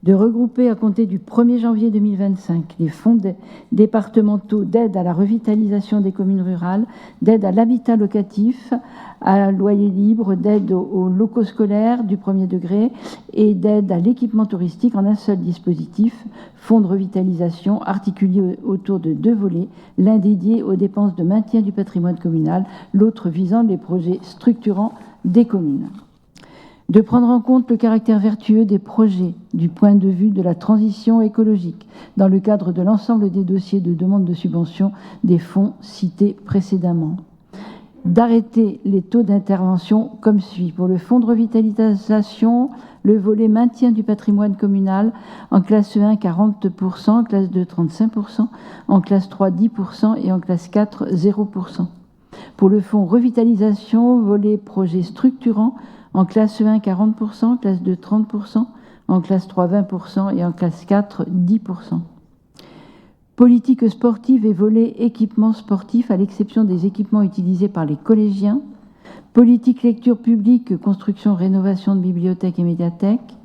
De regrouper à compter du 1er janvier 2025 les fonds départementaux d'aide à la revitalisation des communes rurales, d'aide à l'habitat locatif, à loyer libre, d'aide aux locaux scolaires du premier degré et d'aide à l'équipement touristique en un seul dispositif, fonds de revitalisation articulé autour de 2 volets, l'un dédié aux dépenses de maintien du patrimoine communal, l'autre visant les projets structurants des communes. De prendre en compte le caractère vertueux des projets du point de vue de la transition écologique dans le cadre de l'ensemble des dossiers de demande de subvention des fonds cités précédemment. D'arrêter les taux d'intervention comme suit. Pour le fonds de revitalisation, le volet maintien du patrimoine communal, en classe 1, 40%, en classe 2, 35%, en classe 3, 10% et en classe 4, 0%. Pour le fonds revitalisation, volet projet structurant, en classe 1, 40%, en classe 2, 30%, en classe 3, 20% et en classe 4, 10%. Politique sportive et volet équipement sportif, à l'exception des équipements utilisés par les collégiens. Politique lecture publique, construction, rénovation de bibliothèques et médiathèques.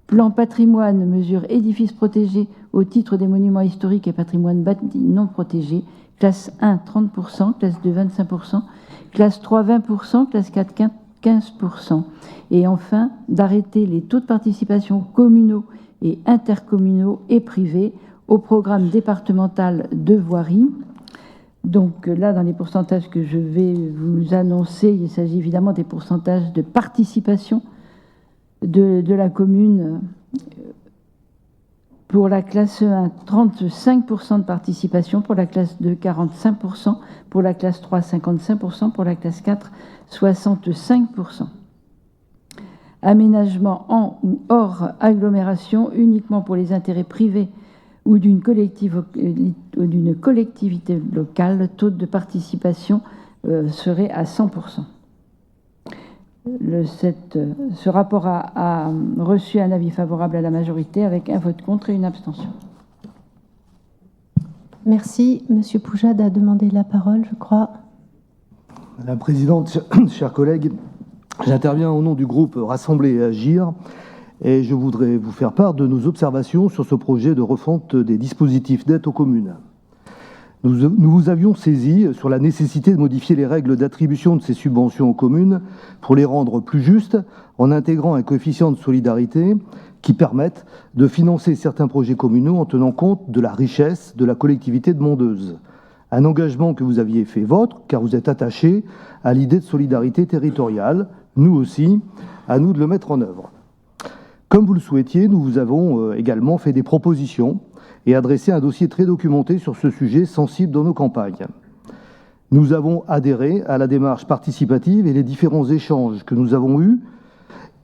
Plan patrimoine, mesure édifices protégés au titre des monuments historiques et patrimoine bâti non protégé. Classe 1, 30%, classe 2, 25%, classe 3, 20%, classe 4, 15%. Et enfin, d'arrêter les taux de participation communaux et intercommunaux et privés au programme départemental de voirie. Donc là, dans les pourcentages que je vais vous annoncer, il s'agit évidemment des pourcentages de participation de la commune. Pour la classe 1, 35% de participation, pour la classe 2, 45%, pour la classe 3, 55%, pour la classe 4, 65%. Aménagement en ou hors agglomération uniquement pour les intérêts privés ou d'une collectivité locale, le taux de participation serait à 100%. Ce rapport a reçu un avis favorable à la majorité avec un vote contre et une abstention. Merci. Monsieur Poujade a demandé la parole, je crois. Madame la Présidente, chers collègues, j'interviens au nom du groupe Rassembler et Agir et je voudrais vous faire part de nos observations sur ce projet de refonte des dispositifs d'aide aux communes. Nous vous avions saisi sur la nécessité de modifier les règles d'attribution de ces subventions aux communes pour les rendre plus justes en intégrant un coefficient de solidarité qui permette de financer certains projets communaux en tenant compte de la richesse de la collectivité demandeuse. Un engagement que vous aviez fait vôtre car vous êtes attaché à l'idée de solidarité territoriale. Nous aussi, à nous de le mettre en œuvre. Comme vous le souhaitiez, nous vous avons également fait des propositions et adressé un dossier très documenté sur ce sujet sensible dans nos campagnes. Nous avons adhéré à la démarche participative et les différents échanges que nous avons eus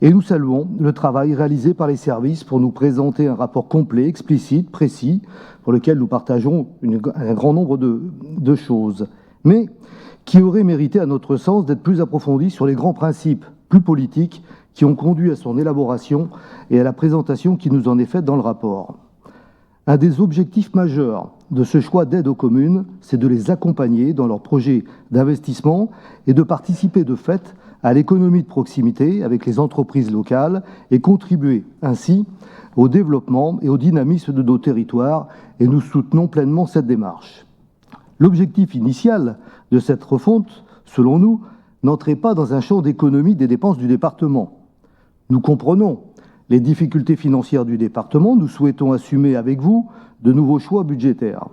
et nous saluons le travail réalisé par les services pour nous présenter un rapport complet, explicite, précis, pour lequel nous partageons un grand nombre de choses, mais qui aurait mérité à notre sens d'être plus approfondi sur les grands principes plus politiques qui ont conduit à son élaboration et à la présentation qui nous en est faite dans le rapport. Un des objectifs majeurs de ce choix d'aide aux communes, c'est de les accompagner dans leurs projets d'investissement et de participer de fait à l'économie de proximité avec les entreprises locales et contribuer ainsi au développement et au dynamisme de nos territoires, et nous soutenons pleinement cette démarche. L'objectif initial de cette refonte, selon nous, n'entrez pas dans un champ d'économie des dépenses du département. Nous comprenons les difficultés financières du département, nous souhaitons assumer avec vous de nouveaux choix budgétaires.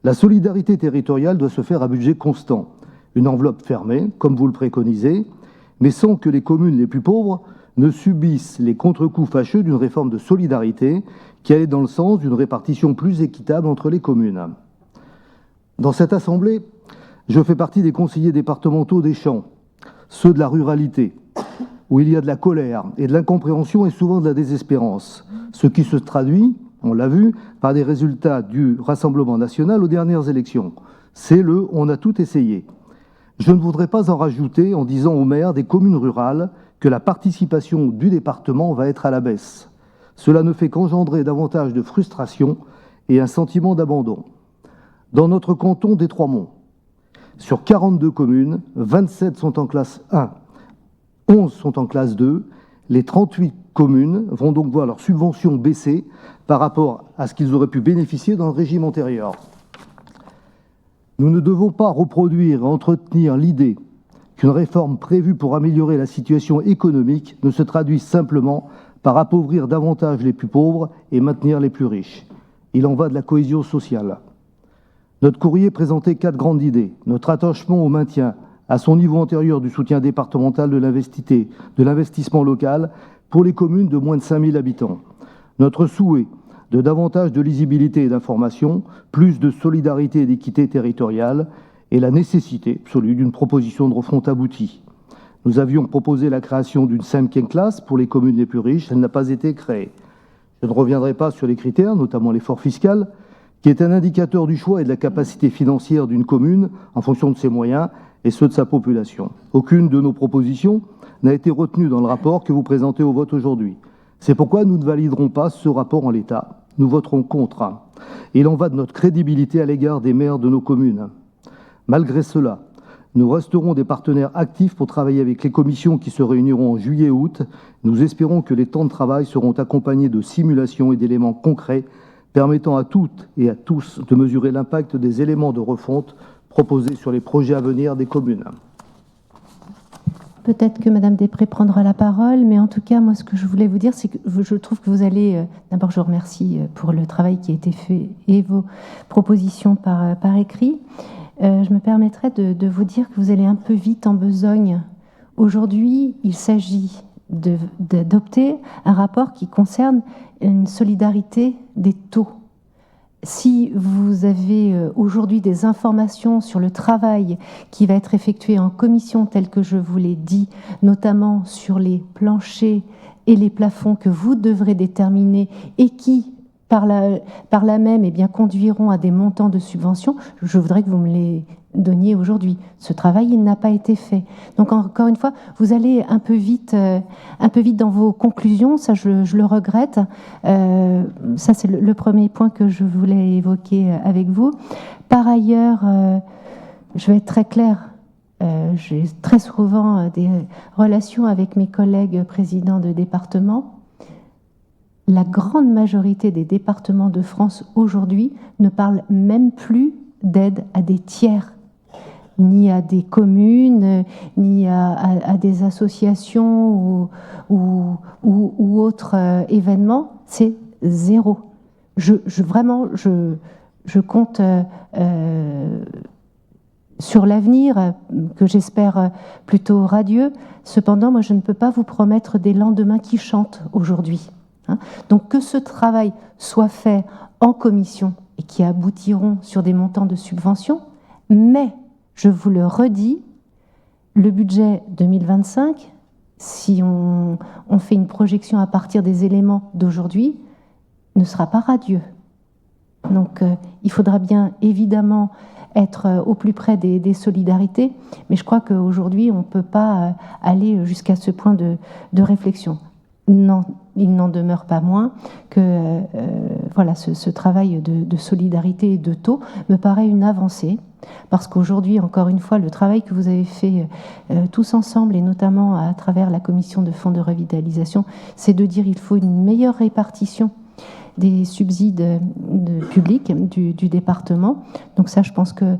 La solidarité territoriale doit se faire à budget constant, une enveloppe fermée, comme vous le préconisez, mais sans que les communes les plus pauvres ne subissent les contre-coups fâcheux d'une réforme de solidarité qui allait dans le sens d'une répartition plus équitable entre les communes. Dans cette assemblée, je fais partie des conseillers départementaux des champs, ceux de la ruralité, où il y a de la colère et de l'incompréhension et souvent de la désespérance, ce qui se traduit, on l'a vu, par des résultats du Rassemblement national aux dernières élections. C'est le « on a tout essayé ». Je ne voudrais pas en rajouter en disant aux maires des communes rurales que la participation du département va être à la baisse. Cela ne fait qu'engendrer davantage de frustration et un sentiment d'abandon. Dans notre canton des Trois-Monts, sur 42 communes, 27 sont en classe 1, 11 sont en classe 2. Les 38 communes vont donc voir leur subvention baisser par rapport à ce qu'ils auraient pu bénéficier dans le régime antérieur. Nous ne devons pas reproduire et entretenir l'idée qu'une réforme prévue pour améliorer la situation économique ne se traduise simplement par appauvrir davantage les plus pauvres et maintenir les plus riches. Il en va de la cohésion sociale. Notre courrier présentait 4 grandes idées. Notre attachement au maintien à son niveau antérieur du soutien départemental de l'investissement local pour les communes de moins de 5000 habitants. Notre souhait de davantage de lisibilité et d'information, plus de solidarité et d'équité territoriale, et la nécessité absolue d'une proposition de refonte aboutie. Nous avions proposé la création d'une 5e classe pour les communes les plus riches, elle n'a pas été créée. Je ne reviendrai pas sur les critères, notamment l'effort fiscal, qui est un indicateur du choix et de la capacité financière d'une commune en fonction de ses moyens et ceux de sa population. Aucune de nos propositions n'a été retenue dans le rapport que vous présentez au vote aujourd'hui. C'est pourquoi nous ne validerons pas ce rapport en l'état. Nous voterons contre. Il en va de notre crédibilité à l'égard des maires de nos communes. Malgré cela, nous resterons des partenaires actifs pour travailler avec les commissions qui se réuniront en juillet et août. Nous espérons que les temps de travail seront accompagnés de simulations et d'éléments concrets permettant à toutes et à tous de mesurer l'impact des éléments de refonte proposés sur les projets à venir des communes. Peut-être que Madame Després prendra la parole, mais en tout cas, moi, ce que je voulais vous dire, c'est que je trouve que vous allez... D'abord, je vous remercie pour le travail qui a été fait et vos propositions par écrit. Je me permettrai de vous dire que vous allez un peu vite en besogne. Aujourd'hui, il s'agit d'adopter un rapport qui concerne une solidarité des taux. Si vous avez aujourd'hui des informations sur le travail qui va être effectué en commission tel que je vous l'ai dit, notamment sur les planchers et les plafonds que vous devrez déterminer et qui, par là même, eh bien, conduiront à des montants de subventions, je voudrais que vous me les donniez aujourd'hui. Ce travail, il n'a pas été fait. Donc, encore une fois, vous allez un peu vite dans vos conclusions. Ça, je le regrette. Ça, c'est le premier point que je voulais évoquer avec vous. Par ailleurs, je vais être très claire. J'ai très souvent des relations avec mes collègues présidents de département. La grande majorité des départements de France aujourd'hui ne parlent même plus d'aide à des tiers, ni à des communes, ni à des associations ou autres événements. C'est zéro. Vraiment, je compte sur l'avenir, que j'espère plutôt radieux. Cependant, moi, je ne peux pas vous promettre des lendemains qui chantent aujourd'hui. Donc que ce travail soit fait en commission et qui aboutiront sur des montants de subventions, mais, je vous le redis, le budget 2025, si on fait une projection à partir des éléments d'aujourd'hui, ne sera pas radieux. Donc il faudra bien évidemment être au plus près des solidarités, mais je crois qu'aujourd'hui on ne peut pas aller jusqu'à ce point de réflexion. Non, il n'en demeure pas moins que voilà, ce travail de solidarité et de taux me paraît une avancée, parce qu'aujourd'hui, encore une fois, le travail que vous avez fait tous ensemble, et notamment à travers la commission de fonds de revitalisation, c'est de dire qu'il faut une meilleure répartition des subsides publics du département. Donc ça, je pense que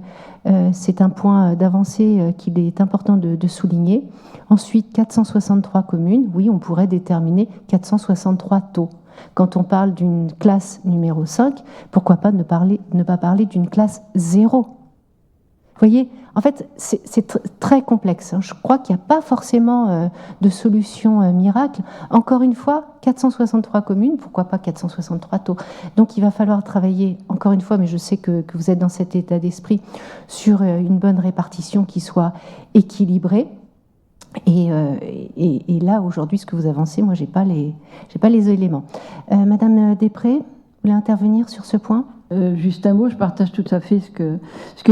c'est un point d'avancée qu'il est important de souligner. Ensuite, 463 communes, oui, on pourrait déterminer 463 taux. Quand on parle d'une classe numéro 5, pourquoi pas ne pas parler d'une classe 0 ? Vous voyez, en fait, c'est très complexe. Je crois qu'il n'y a pas forcément de solution miracle. Encore une fois, 463 communes, pourquoi pas 463 taux. Donc il va falloir travailler, encore une fois, mais je sais que vous êtes dans cet état d'esprit, sur une bonne répartition qui soit équilibrée. Et là, aujourd'hui, ce que vous avancez, moi, j'ai pas les éléments. Madame Després, vous voulez intervenir sur ce point ? Juste un mot, je partage tout à fait ce que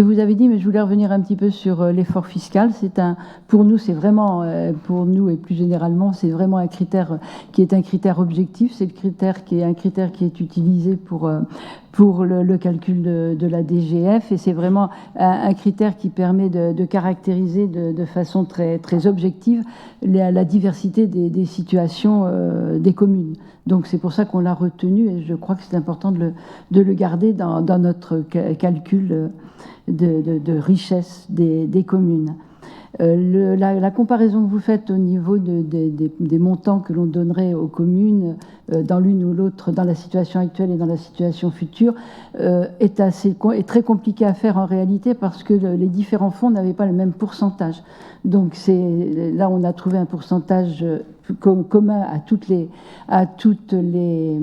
vous avez dit, mais je voulais revenir un petit peu sur l'effort fiscal. Pour nous, c'est vraiment, pour nous et plus généralement, c'est vraiment un critère qui est un critère objectif. C'est un critère qui est utilisé pour le calcul de la DGF, et c'est vraiment un critère qui permet de caractériser de façon très, très objective la diversité des situations des communes. Donc c'est pour ça qu'on l'a retenu, et je crois que c'est important de le garder dans notre calcul de richesse des communes. La comparaison que vous faites au niveau des montants que l'on donnerait aux communes dans l'une ou l'autre, dans la situation actuelle et dans la situation future, est très compliquée à faire en réalité, parce que les différents fonds n'avaient pas le même pourcentage. Donc là, on a trouvé un pourcentage commun à tous les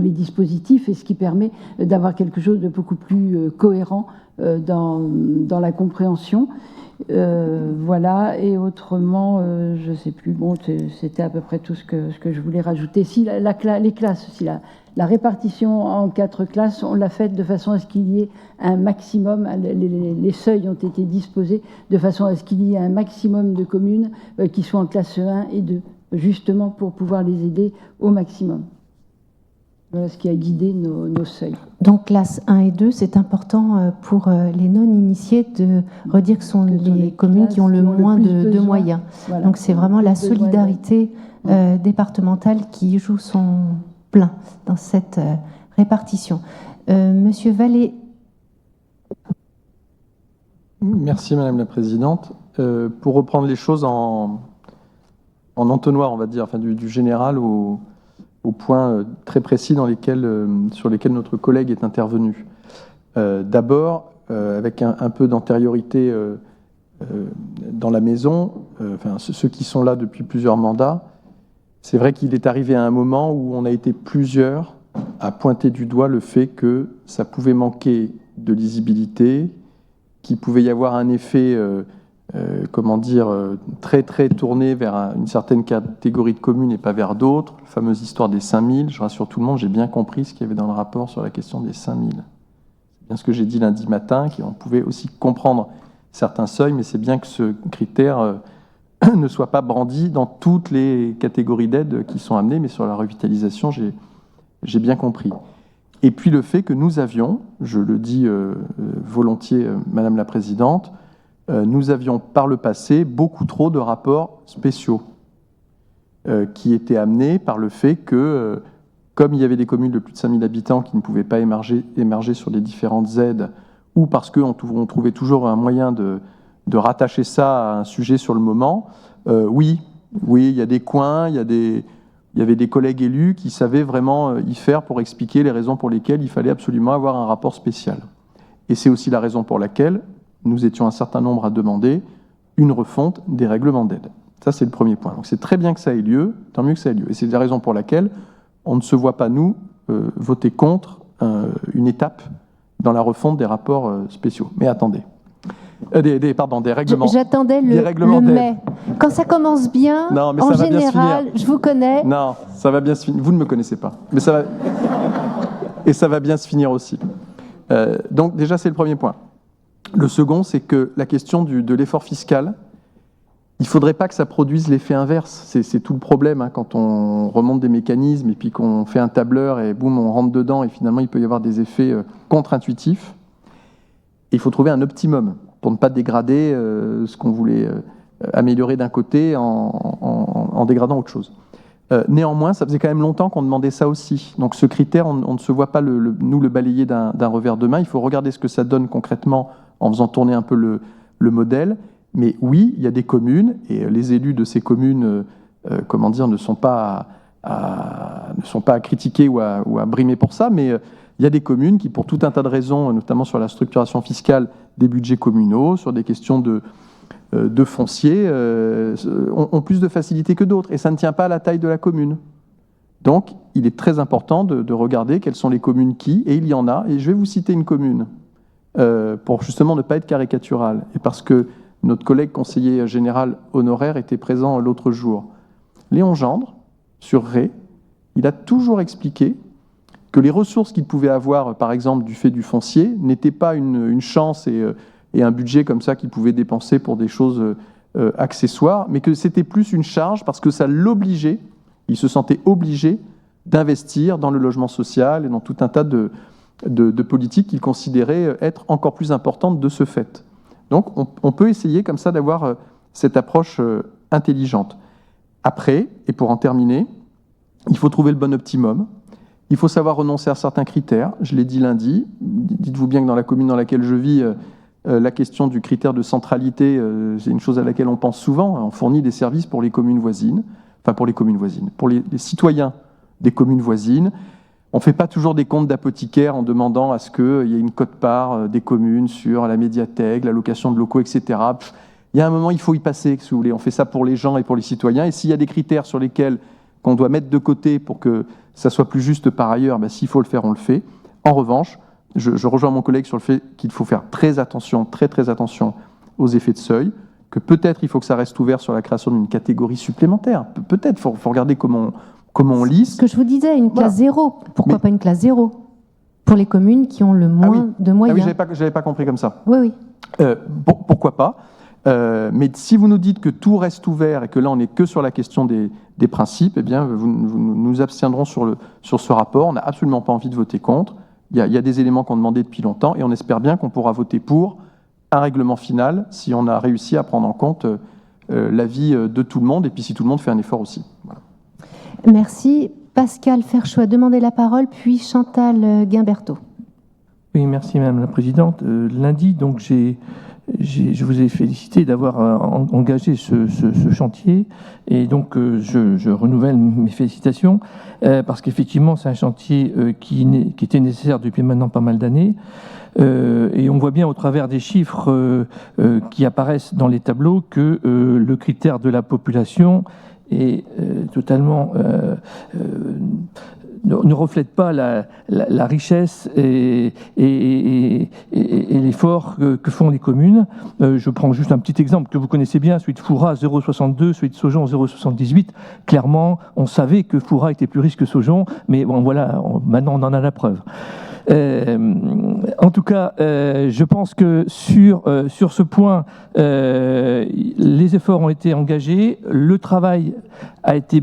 dispositifs, et ce qui permet d'avoir quelque chose de beaucoup plus cohérent dans la compréhension. Voilà, et autrement, je ne sais plus, bon, c'était à peu près tout ce que je voulais rajouter. Si les classes, si la répartition en 4 classes, on l'a faite de façon à ce qu'il y ait un maximum, les seuils ont été disposés de façon à ce qu'il y ait un maximum de communes qui soient en classe 1 et 2, justement pour pouvoir les aider au maximum. Voilà ce qui a guidé nos seuils. Donc, classe 1 et 2, c'est important pour les non-initiés de redire que ce sont les communes qui ont le moins de moyens. Voilà. Donc, c'est vraiment la solidarité départementale qui joue son plein dans cette répartition. Monsieur Vallée. Merci Madame la Présidente. Pour reprendre les choses en entonnoir, on va dire, enfin du général au points très précis sur lesquels notre collègue est intervenu. D'abord, avec un peu d'antériorité dans la maison, ceux qui sont là depuis plusieurs mandats, c'est vrai qu'il est arrivé à un moment où on a été plusieurs à pointer du doigt le fait que ça pouvait manquer de lisibilité, qu'il pouvait y avoir un effet très très tourné vers une certaine catégorie de communes et pas vers d'autres. La fameuse histoire des 5000, je rassure tout le monde, j'ai bien compris ce qu'il y avait dans le rapport sur la question des 5000. C'est bien ce que j'ai dit lundi matin, qu'on pouvait aussi comprendre certains seuils, mais c'est bien que ce critère ne soit pas brandi dans toutes les catégories d'aides qui sont amenées, mais sur la revitalisation, j'ai bien compris. Et puis le fait que nous avions, je le dis volontiers, Madame la Présidente, nous avions par le passé beaucoup trop de rapports spéciaux qui étaient amenés par le fait que, comme il y avait des communes de plus de 5000 habitants qui ne pouvaient pas émerger sur les différentes aides, ou parce qu'on trouvait toujours un moyen de rattacher ça à un sujet sur le moment, oui, il y a des coins, il y avait des collègues élus qui savaient vraiment y faire pour expliquer les raisons pour lesquelles il fallait absolument avoir un rapport spécial. Et c'est aussi la raison pour laquelle nous étions un certain nombre à demander une refonte des règlements d'aide. Ça, c'est le premier point. Donc c'est très bien que ça ait lieu, tant mieux que ça ait lieu. Et c'est la raison pour laquelle on ne se voit pas, nous, voter contre une étape dans la refonte des rapports spéciaux. Mais attendez. Des règlements. J'attendais le mai. Quand ça commence bien, non, mais en général, je vous connais. Non, ça va bien se finir. Vous ne me connaissez pas. Mais ça va... Et ça va bien se finir aussi. Donc déjà, c'est le premier point. Le second, c'est que la question de l'effort fiscal, il ne faudrait pas que ça produise l'effet inverse. C'est tout le problème quand on remonte des mécanismes et puis qu'on fait un tableur et boum, on rentre dedans et finalement, il peut y avoir des effets contre-intuitifs. Il faut trouver un optimum pour ne pas dégrader ce qu'on voulait améliorer d'un côté en dégradant autre chose. Néanmoins, ça faisait quand même longtemps qu'on demandait ça aussi. Donc ce critère, on ne se voit pas nous le balayer d'un revers de main. Il faut regarder ce que ça donne concrètement en faisant tourner un peu le modèle. Mais oui, il y a des communes, et les élus de ces communes ne sont pas à critiquer ou à brimer pour ça, mais il y a des communes qui, pour tout un tas de raisons, notamment sur la structuration fiscale des budgets communaux, sur des questions de foncier, ont plus de facilité que d'autres. Et ça ne tient pas à la taille de la commune. Donc, il est très important de regarder quelles sont les communes et il y en a. Et je vais vous citer une commune, pour justement ne pas être caricatural. Et parce que notre collègue conseiller général honoraire était présent l'autre jour. Léon Gendre, sur Ré, il a toujours expliqué que les ressources qu'il pouvait avoir, par exemple, du fait du foncier, n'étaient pas une chance et un budget comme ça qu'il pouvait dépenser pour des choses accessoires, mais que c'était plus une charge parce que ça l'obligeait, il se sentait obligé d'investir dans le logement social et dans tout un tas de politiques qu'il considérait être encore plus importantes de ce fait. Donc on peut essayer comme ça d'avoir cette approche intelligente. Après, et pour en terminer, il faut trouver le bon optimum. Il faut savoir renoncer à certains critères. Je l'ai dit lundi. Dites-vous bien que dans la commune dans laquelle je vis, la question du critère de centralité, c'est une chose à laquelle on pense souvent. On fournit des services pour les communes voisines, pour les citoyens des communes voisines. On ne fait pas toujours des comptes d'apothicaire en demandant à ce qu'il y ait une quote-part des communes sur la médiathèque, la location de locaux, etc. Il y a un moment, il faut y passer, si vous voulez. On fait ça pour les gens et pour les citoyens. Et s'il y a des critères sur lesquels qu'on doit mettre de côté pour que ça soit plus juste par ailleurs, s'il faut le faire, on le fait. En revanche, je rejoins mon collègue sur le fait qu'il faut faire très attention aux effets de seuil, que peut-être il faut que ça reste ouvert sur la création d'une catégorie supplémentaire. Peut-être, il faut regarder comment on lisse. Ce que je vous disais, une classe 0. Pourquoi pas une classe 0 pour les communes qui ont le moins de moyens. Ah oui, j'avais pas compris comme ça. Oui. Pourquoi pas mais si vous nous dites que tout reste ouvert et que là on n'est que sur la question des principes, eh bien nous abstiendrons sur ce rapport. On n'a absolument pas envie de voter contre. Il y a des éléments qu'on demandait depuis longtemps et on espère bien qu'on pourra voter pour un règlement final si on a réussi à prendre en compte l'avis de tout le monde et puis si tout le monde fait un effort aussi. Voilà. Merci. Pascal Ferchois a demandé la parole, puis Chantal Guimberteau. Oui, merci Madame la Présidente. Lundi, donc je vous ai félicité d'avoir engagé ce chantier et donc je renouvelle mes félicitations parce qu'effectivement c'est un chantier qui était nécessaire depuis maintenant pas mal d'années et on voit bien au travers des chiffres qui apparaissent dans les tableaux que le critère de la population est totalement ne reflète pas la richesse et l'effort que font les communes. Je prends juste un petit exemple que vous connaissez bien, celui de Fourras 0,62, celui de Saujon 0,78. Clairement, on savait que Fourras était plus riche que Saujon, mais bon, voilà, maintenant on en a la preuve. En tout cas, je pense que sur ce point, les efforts ont été engagés, le travail a été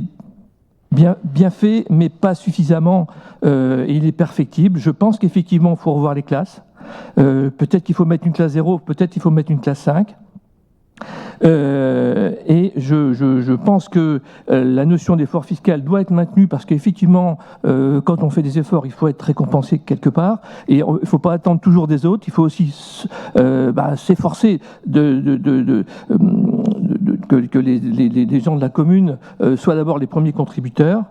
bien fait, mais pas suffisamment. Il est perfectible. Je pense qu'effectivement, il faut revoir les classes. Peut-être qu'il faut mettre une classe 0, peut-être qu'il faut mettre une classe 5. Et je pense que la notion d'effort fiscal doit être maintenue parce qu'effectivement, quand on fait des efforts, il faut être récompensé quelque part. Et il ne faut pas attendre toujours des autres. Il faut aussi s'efforcer que les gens de la commune soient d'abord les premiers contributeurs.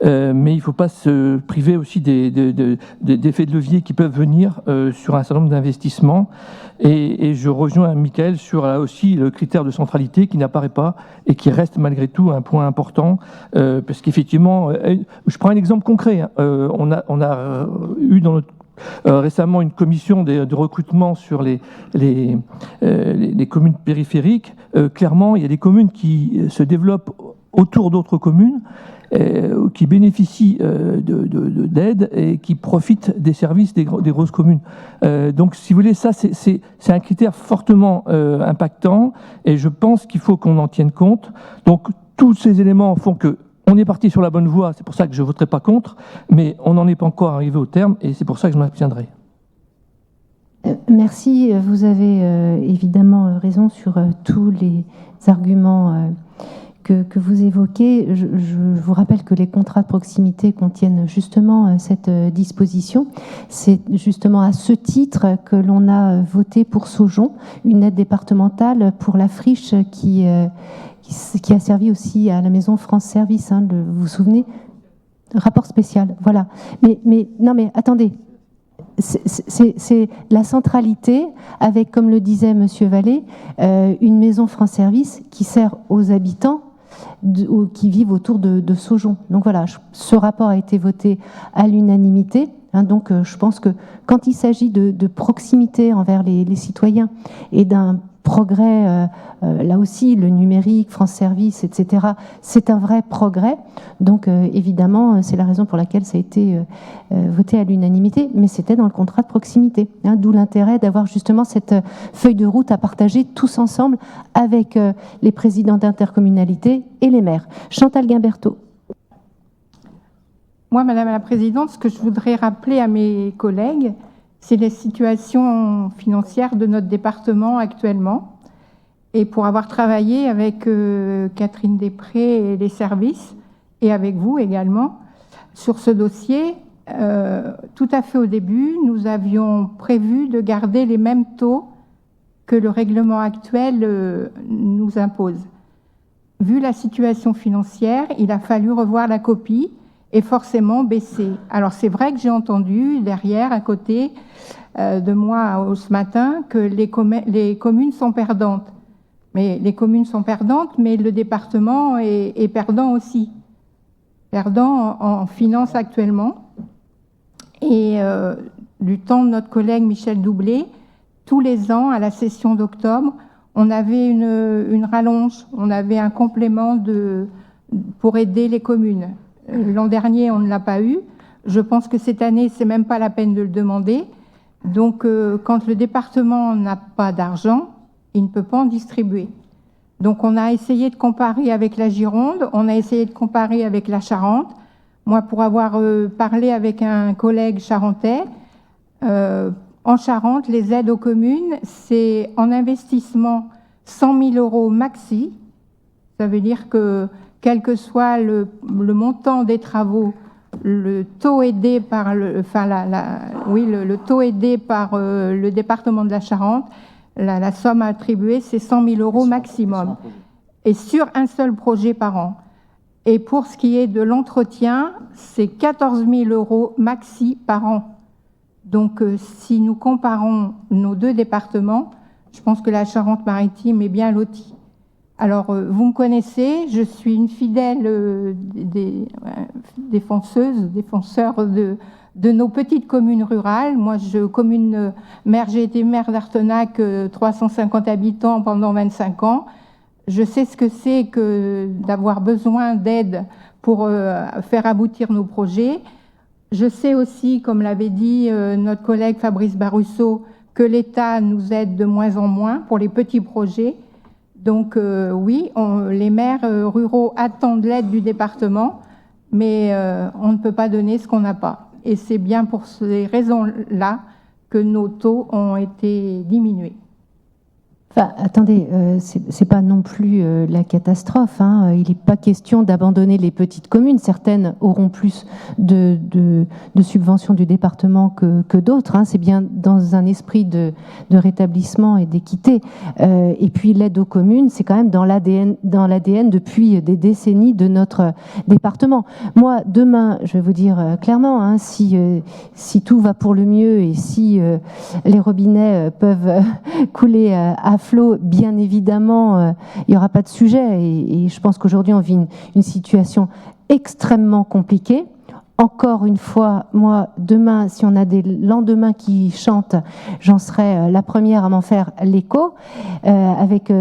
Mais il ne faut pas se priver aussi d'effets de levier qui peuvent venir sur un certain nombre d'investissements. Et je rejoins Mickaël sur là aussi le critère de centralité qui n'apparaît pas et qui reste malgré tout un point important parce qu'effectivement, je prends un exemple concret. On a eu dans notre récemment une commission de recrutement sur les communes périphériques. Clairement, il y a des communes qui se développent autour d'autres communes qui bénéficient d'aide et qui profitent des services des grosses communes. Donc, si vous voulez, ça, c'est un critère fortement impactant et je pense qu'il faut qu'on en tienne compte. Donc, tous ces éléments font que on est parti sur la bonne voie, c'est pour ça que je ne voterai pas contre, mais on n'en est pas encore arrivé au terme et c'est pour ça que je m'abstiendrai. Merci, vous avez évidemment raison sur tous les arguments que vous évoquez, je vous rappelle que les contrats de proximité contiennent justement cette disposition. C'est justement à ce titre que l'on a voté pour Saujon une aide départementale pour la friche qui a servi aussi à la maison France Service. Hein, vous vous souvenez? Rapport spécial, voilà. Mais non, mais attendez. C'est la centralité avec, comme le disait Monsieur Vallée, une maison France Service qui sert aux habitants qui vivent autour de Saujon. Donc voilà, ce rapport a été voté à l'unanimité. Hein, donc je pense que quand il s'agit de proximité envers les citoyens et d'un progrès, là aussi, le numérique, France Service, etc., c'est un vrai progrès. Donc, évidemment, c'est la raison pour laquelle ça a été voté à l'unanimité, mais c'était dans le contrat de proximité. Hein, d'où l'intérêt d'avoir justement cette feuille de route à partager tous ensemble avec les présidents d'intercommunalité et les maires. Chantal Guimberteau. Moi, Madame la Présidente, ce que je voudrais rappeler à mes collègues, c'est la situation financière de notre département actuellement. Et pour avoir travaillé avec Catherine Després et les services, et avec vous également, sur ce dossier, tout à fait au début, nous avions prévu de garder les mêmes taux que le règlement actuel nous impose. Vu la situation financière, il a fallu revoir la copie et forcément baisser. Alors c'est vrai que j'ai entendu derrière, à côté de moi ce matin, que les communes sont perdantes. Mais les communes sont perdantes, mais le département est perdant aussi. Perdant en finances actuellement. Et du temps de notre collègue Michel Doublé, tous les ans, à la session d'octobre, on avait une rallonge, on avait un complément pour aider les communes. L'an dernier, on ne l'a pas eu. Je pense que cette année, c'est même pas la peine de le demander. Donc, quand le département n'a pas d'argent, il ne peut pas en distribuer. Donc, on a essayé de comparer avec la Gironde, on a essayé de comparer avec la Charente. Moi, pour avoir parlé avec un collègue charentais, en Charente, les aides aux communes, c'est en investissement 100 000 € maxi. Ça veut dire que quel que soit le montant des travaux, le taux aidé par le taux aidé par le département de la Charente, la somme attribuée, c'est 100 000 € maximum, et sur un seul projet par an. Et pour ce qui est de l'entretien, c'est 14 000 € maxi par an. Donc, si nous comparons nos deux départements, je pense que la Charente-Maritime est bien lotie. Alors, vous me connaissez, je suis une fidèle défenseur de nos petites communes rurales. Moi, j'ai été maire d'Arthenac, 350 habitants pendant 25 ans. Je sais ce que c'est que d'avoir besoin d'aide pour faire aboutir nos projets. Je sais aussi, comme l'avait dit notre collègue Fabrice Barusso, que l'État nous aide de moins en moins pour les petits projets. Donc oui, les maires ruraux attendent l'aide du département, mais on ne peut pas donner ce qu'on n'a pas. Et c'est bien pour ces raisons-là que nos taux ont été diminués. Enfin, attendez, c'est pas non plus la catastrophe. Hein. Il n'est pas question d'abandonner les petites communes. Certaines auront plus de subventions du département que d'autres. Hein. C'est bien dans un esprit de rétablissement et d'équité. Et puis l'aide aux communes, c'est quand même dans l'ADN depuis des décennies de notre département. Moi, demain, je vais vous dire clairement, hein, si tout va pour le mieux et si les robinets peuvent couler à flot, bien évidemment, il n'y aura pas de sujet. Et je pense qu'aujourd'hui, on vit une situation extrêmement compliquée. Encore une fois, moi, demain, si on a des lendemains qui chantent, j'en serai la première à m'en faire l'écho. Avec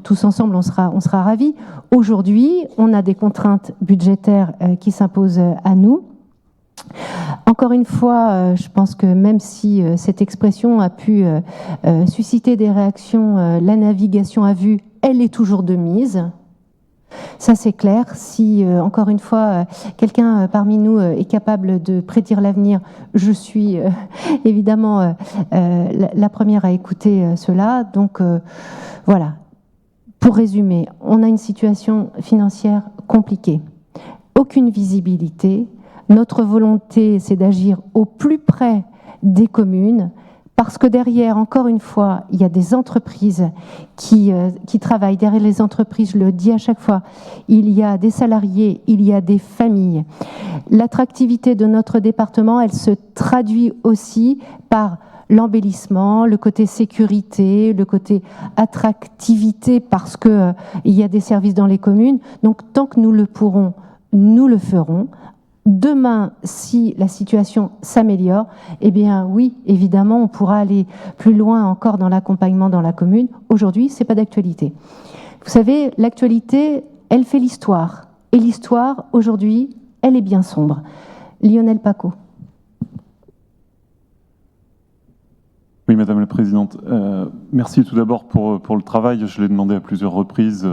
tous ensemble, on sera ravis. Aujourd'hui, on a des contraintes budgétaires qui s'imposent à nous. Encore une fois, je pense que même si cette expression a pu susciter des réactions, la navigation à vue, elle est toujours de mise. Ça, c'est clair. Si, encore une fois, quelqu'un parmi nous est capable de prédire l'avenir, je suis évidemment la première à écouter cela. Donc, voilà. Pour résumer, on a une situation financière compliquée, aucune visibilité. Notre volonté, c'est d'agir au plus près des communes, parce que derrière, encore une fois, il y a des entreprises qui travaillent. Derrière les entreprises, je le dis à chaque fois, il y a des salariés, il y a des familles. L'attractivité de notre département, elle se traduit aussi par l'embellissement, le côté sécurité, le côté attractivité, parce que il y a des services dans les communes. Donc, tant que nous le pourrons, nous le ferons. Demain, si la situation s'améliore, eh bien oui, évidemment, on pourra aller plus loin encore dans l'accompagnement dans la commune. Aujourd'hui, c'est pas d'actualité. Vous savez, l'actualité, elle fait l'histoire. Et l'histoire, aujourd'hui, elle est bien sombre. Lionel Paco. Oui, Madame la Présidente. Merci tout d'abord pour le travail. Je l'ai demandé à plusieurs reprises,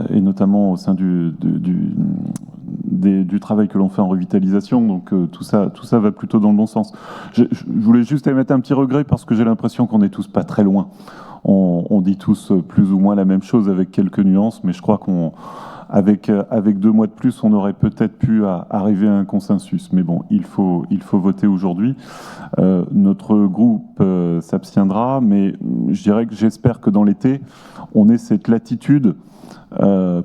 et notamment au sein du travail que l'on fait en revitalisation. Donc tout ça va plutôt dans le bon sens. Je voulais juste émettre un petit regret parce que j'ai l'impression qu'on n'est tous pas très loin. On dit tous plus ou moins la même chose avec quelques nuances, mais je crois qu'avec 2 mois de plus, on aurait peut-être pu arriver à un consensus. Mais bon, il faut voter aujourd'hui. Notre groupe s'abstiendra, mais je dirais que j'espère que dans l'été, on ait cette latitude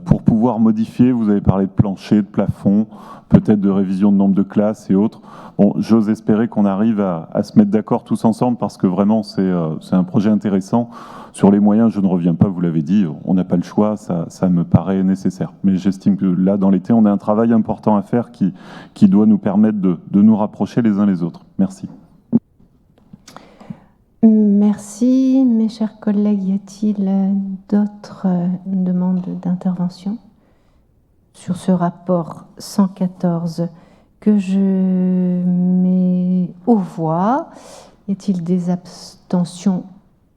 pour pouvoir modifier. Vous avez parlé de plancher, de plafond, peut-être de révision de nombre de classes et autres. Bon, j'ose espérer qu'on arrive à se mettre d'accord tous ensemble parce que vraiment, c'est un projet intéressant. Sur les moyens, je ne reviens pas, vous l'avez dit, on n'a pas le choix, ça me paraît nécessaire. Mais j'estime que là, dans l'été, on a un travail important à faire qui doit nous permettre de nous rapprocher les uns les autres. Merci. Merci, mes chers collègues. Y a-t-il d'autres demandes d'intervention sur ce rapport 114 que je mets aux voix? Y a-t-il des abstentions?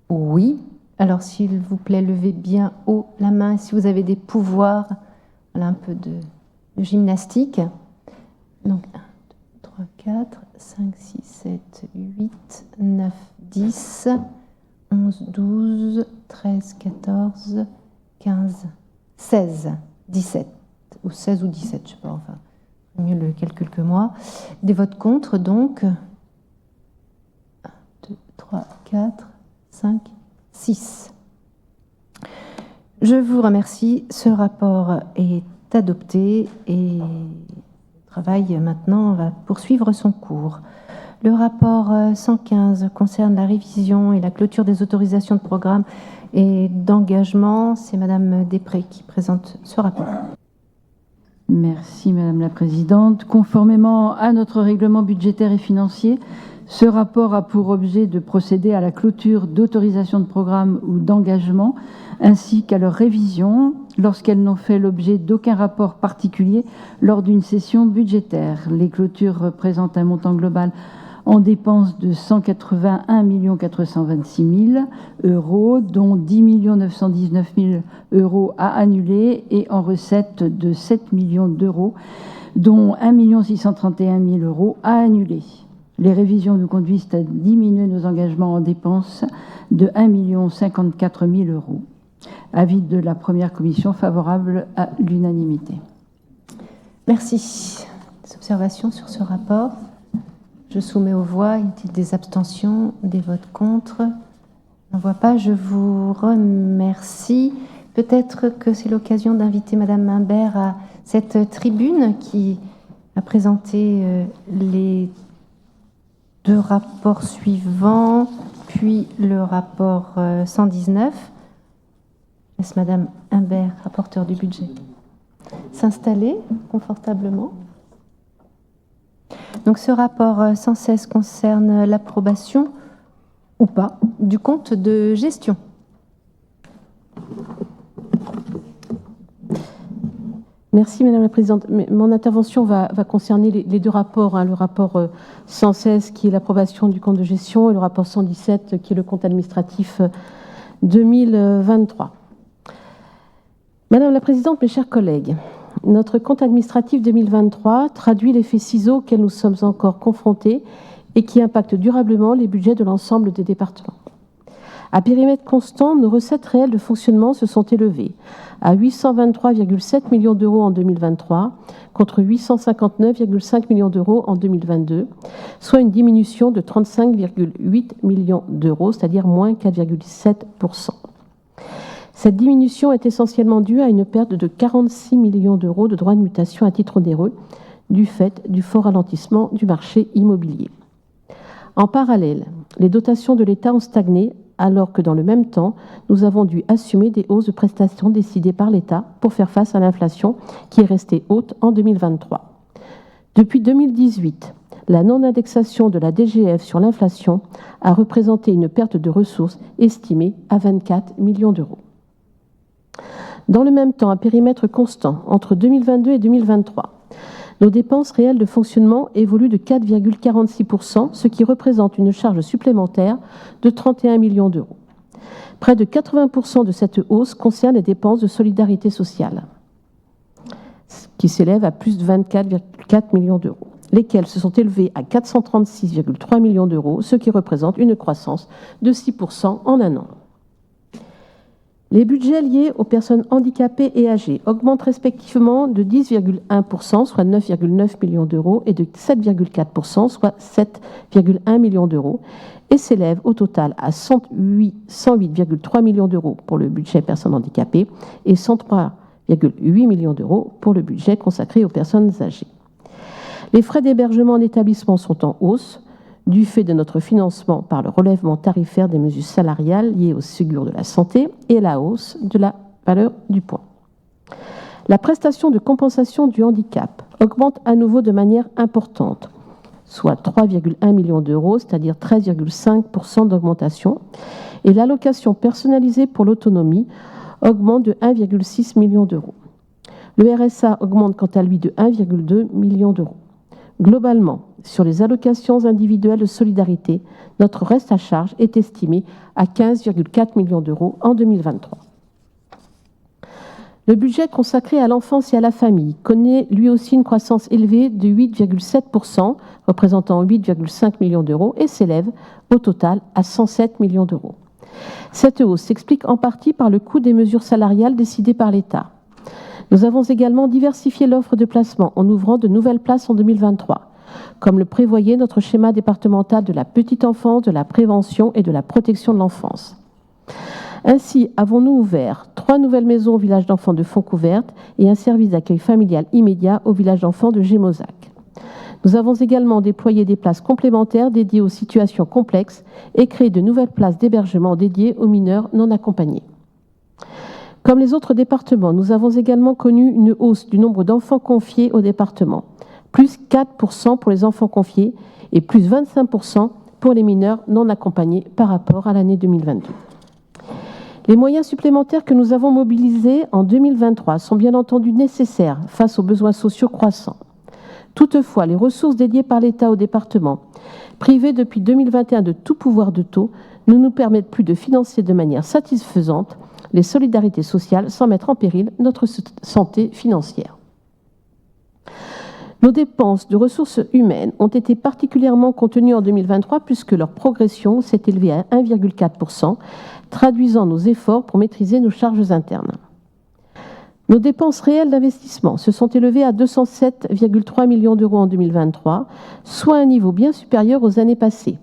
Oui. Alors, s'il vous plaît, levez bien haut la main si vous avez des pouvoirs. Voilà un peu de gymnastique. Donc, 1, 2, 3, 4, 5, 6, 7, 8, 9, 10, 11, 12, 13, 14, 15, 16, 17, ou 16 ou 17, je ne sais pas, enfin, mieux le calcul que moi. Des votes contre, donc, 1, 2, 3, 4, 5, 6. Je vous remercie. Ce rapport est adopté et le travail maintenant va poursuivre son cours. Le rapport 115 concerne la révision et la clôture des autorisations de programme et d'engagement. C'est Madame Després qui présente ce rapport. Merci Madame la Présidente. Conformément à notre règlement budgétaire et financier, ce rapport a pour objet de procéder à la clôture d'autorisations de programme ou d'engagement, ainsi qu'à leur révision lorsqu'elles n'ont fait l'objet d'aucun rapport particulier lors d'une session budgétaire. Les clôtures représentent un montant global en dépenses de 181 426 000 euros, dont 10 919 000 euros à annuler, et en recettes de 7 millions d'euros, dont 1 631 000 euros à annuler. Les révisions nous conduisent à diminuer nos engagements en dépenses de 1 054 000 euros. Avis de la première commission favorable à l'unanimité. Merci. Des observations sur ce rapport? Je soumets aux voix. Y a-t-il des abstentions, des votes contre? Je n'en vois pas. Je vous remercie. Peut-être que c'est l'occasion d'inviter Madame Imbert à cette tribune qui a présenté les 2 rapports suivants, puis le rapport 119. Laisse Madame Imbert, rapporteure du budget, s'installer confortablement. Donc ce rapport 116 concerne l'approbation ou pas du compte de gestion. Merci Madame la Présidente. Mon intervention va concerner les 2 rapports, le rapport 116 qui est l'approbation du compte de gestion et le rapport 117 qui est le compte administratif 2023. Madame la Présidente, mes chers collègues, notre compte administratif 2023 traduit l'effet ciseau auquel nous sommes encore confrontés et qui impacte durablement les budgets de l'ensemble des départements. À périmètre constant, nos recettes réelles de fonctionnement se sont élevées à 823,7 millions d'euros en 2023 contre 859,5 millions d'euros en 2022, soit une diminution de 35,8 millions d'euros, c'est-à-dire moins 4,7%. Cette diminution est essentiellement due à une perte de 46 millions d'euros de droits de mutation à titre onéreux du fait du fort ralentissement du marché immobilier. En parallèle, les dotations de l'État ont stagné alors que dans le même temps, nous avons dû assumer des hausses de prestations décidées par l'État pour faire face à l'inflation qui est restée haute en 2023. Depuis 2018, la non-indexation de la DGF sur l'inflation a représenté une perte de ressources estimée à 24 millions d'euros. Dans le même temps, à périmètre constant, entre 2022 et 2023, nos dépenses réelles de fonctionnement évoluent de 4,46%, ce qui représente une charge supplémentaire de 31 millions d'euros. Près de 80% de cette hausse concerne les dépenses de solidarité sociale, qui s'élèvent à plus de 24,4 millions d'euros, lesquelles se sont élevées à 436,3 millions d'euros, ce qui représente une croissance de 6% en un an. Les budgets liés aux personnes handicapées et âgées augmentent respectivement de 10,1%, soit 9,9 millions d'euros, et de 7,4%, soit 7,1 millions d'euros, et s'élèvent au total à 108,3 millions d'euros pour le budget personnes handicapées et 103,8 millions d'euros pour le budget consacré aux personnes âgées. Les frais d'hébergement en établissement sont en hausse, du fait de notre financement par le relèvement tarifaire des mesures salariales liées au Ségur de la santé et la hausse de la valeur du point. La prestation de compensation du handicap augmente à nouveau de manière importante, soit 3,1 millions d'euros, c'est-à-dire 13,5% d'augmentation, et l'allocation personnalisée pour l'autonomie augmente de 1,6 million d'euros. Le RSA augmente quant à lui de 1,2 million d'euros. Globalement, sur les allocations individuelles de solidarité, notre reste à charge est estimé à 15,4 millions d'euros en 2023. Le budget consacré à l'enfance et à la famille connaît lui aussi une croissance élevée de 8,7%, représentant 8,5 millions d'euros, et s'élève au total à 107 millions d'euros. Cette hausse s'explique en partie par le coût des mesures salariales décidées par l'État. Nous avons également diversifié l'offre de placement en ouvrant de nouvelles places en 2023, comme le prévoyait notre schéma départemental de la petite enfance, de la prévention et de la protection de l'enfance. Ainsi, avons-nous ouvert 3 nouvelles maisons au village d'enfants de Fontcouverte et un service d'accueil familial immédiat au village d'enfants de Gémozac. Nous avons également déployé des places complémentaires dédiées aux situations complexes et créé de nouvelles places d'hébergement dédiées aux mineurs non accompagnés. Comme les autres départements, nous avons également connu une hausse du nombre d'enfants confiés au département, plus 4% pour les enfants confiés et plus 25% pour les mineurs non accompagnés par rapport à l'année 2022. Les moyens supplémentaires que nous avons mobilisés en 2023 sont bien entendu nécessaires face aux besoins sociaux croissants. Toutefois, les ressources dédiées par l'État au département, privées depuis 2021 de tout pouvoir de taux, ne nous permettent plus de financer de manière satisfaisante les solidarités sociales sans mettre en péril notre santé financière. Nos dépenses de ressources humaines ont été particulièrement contenues en 2023 puisque leur progression s'est élevée à 1,4%, traduisant nos efforts pour maîtriser nos charges internes. Nos dépenses réelles d'investissement se sont élevées à 207,3 millions d'euros en 2023, soit un niveau bien supérieur aux années passées.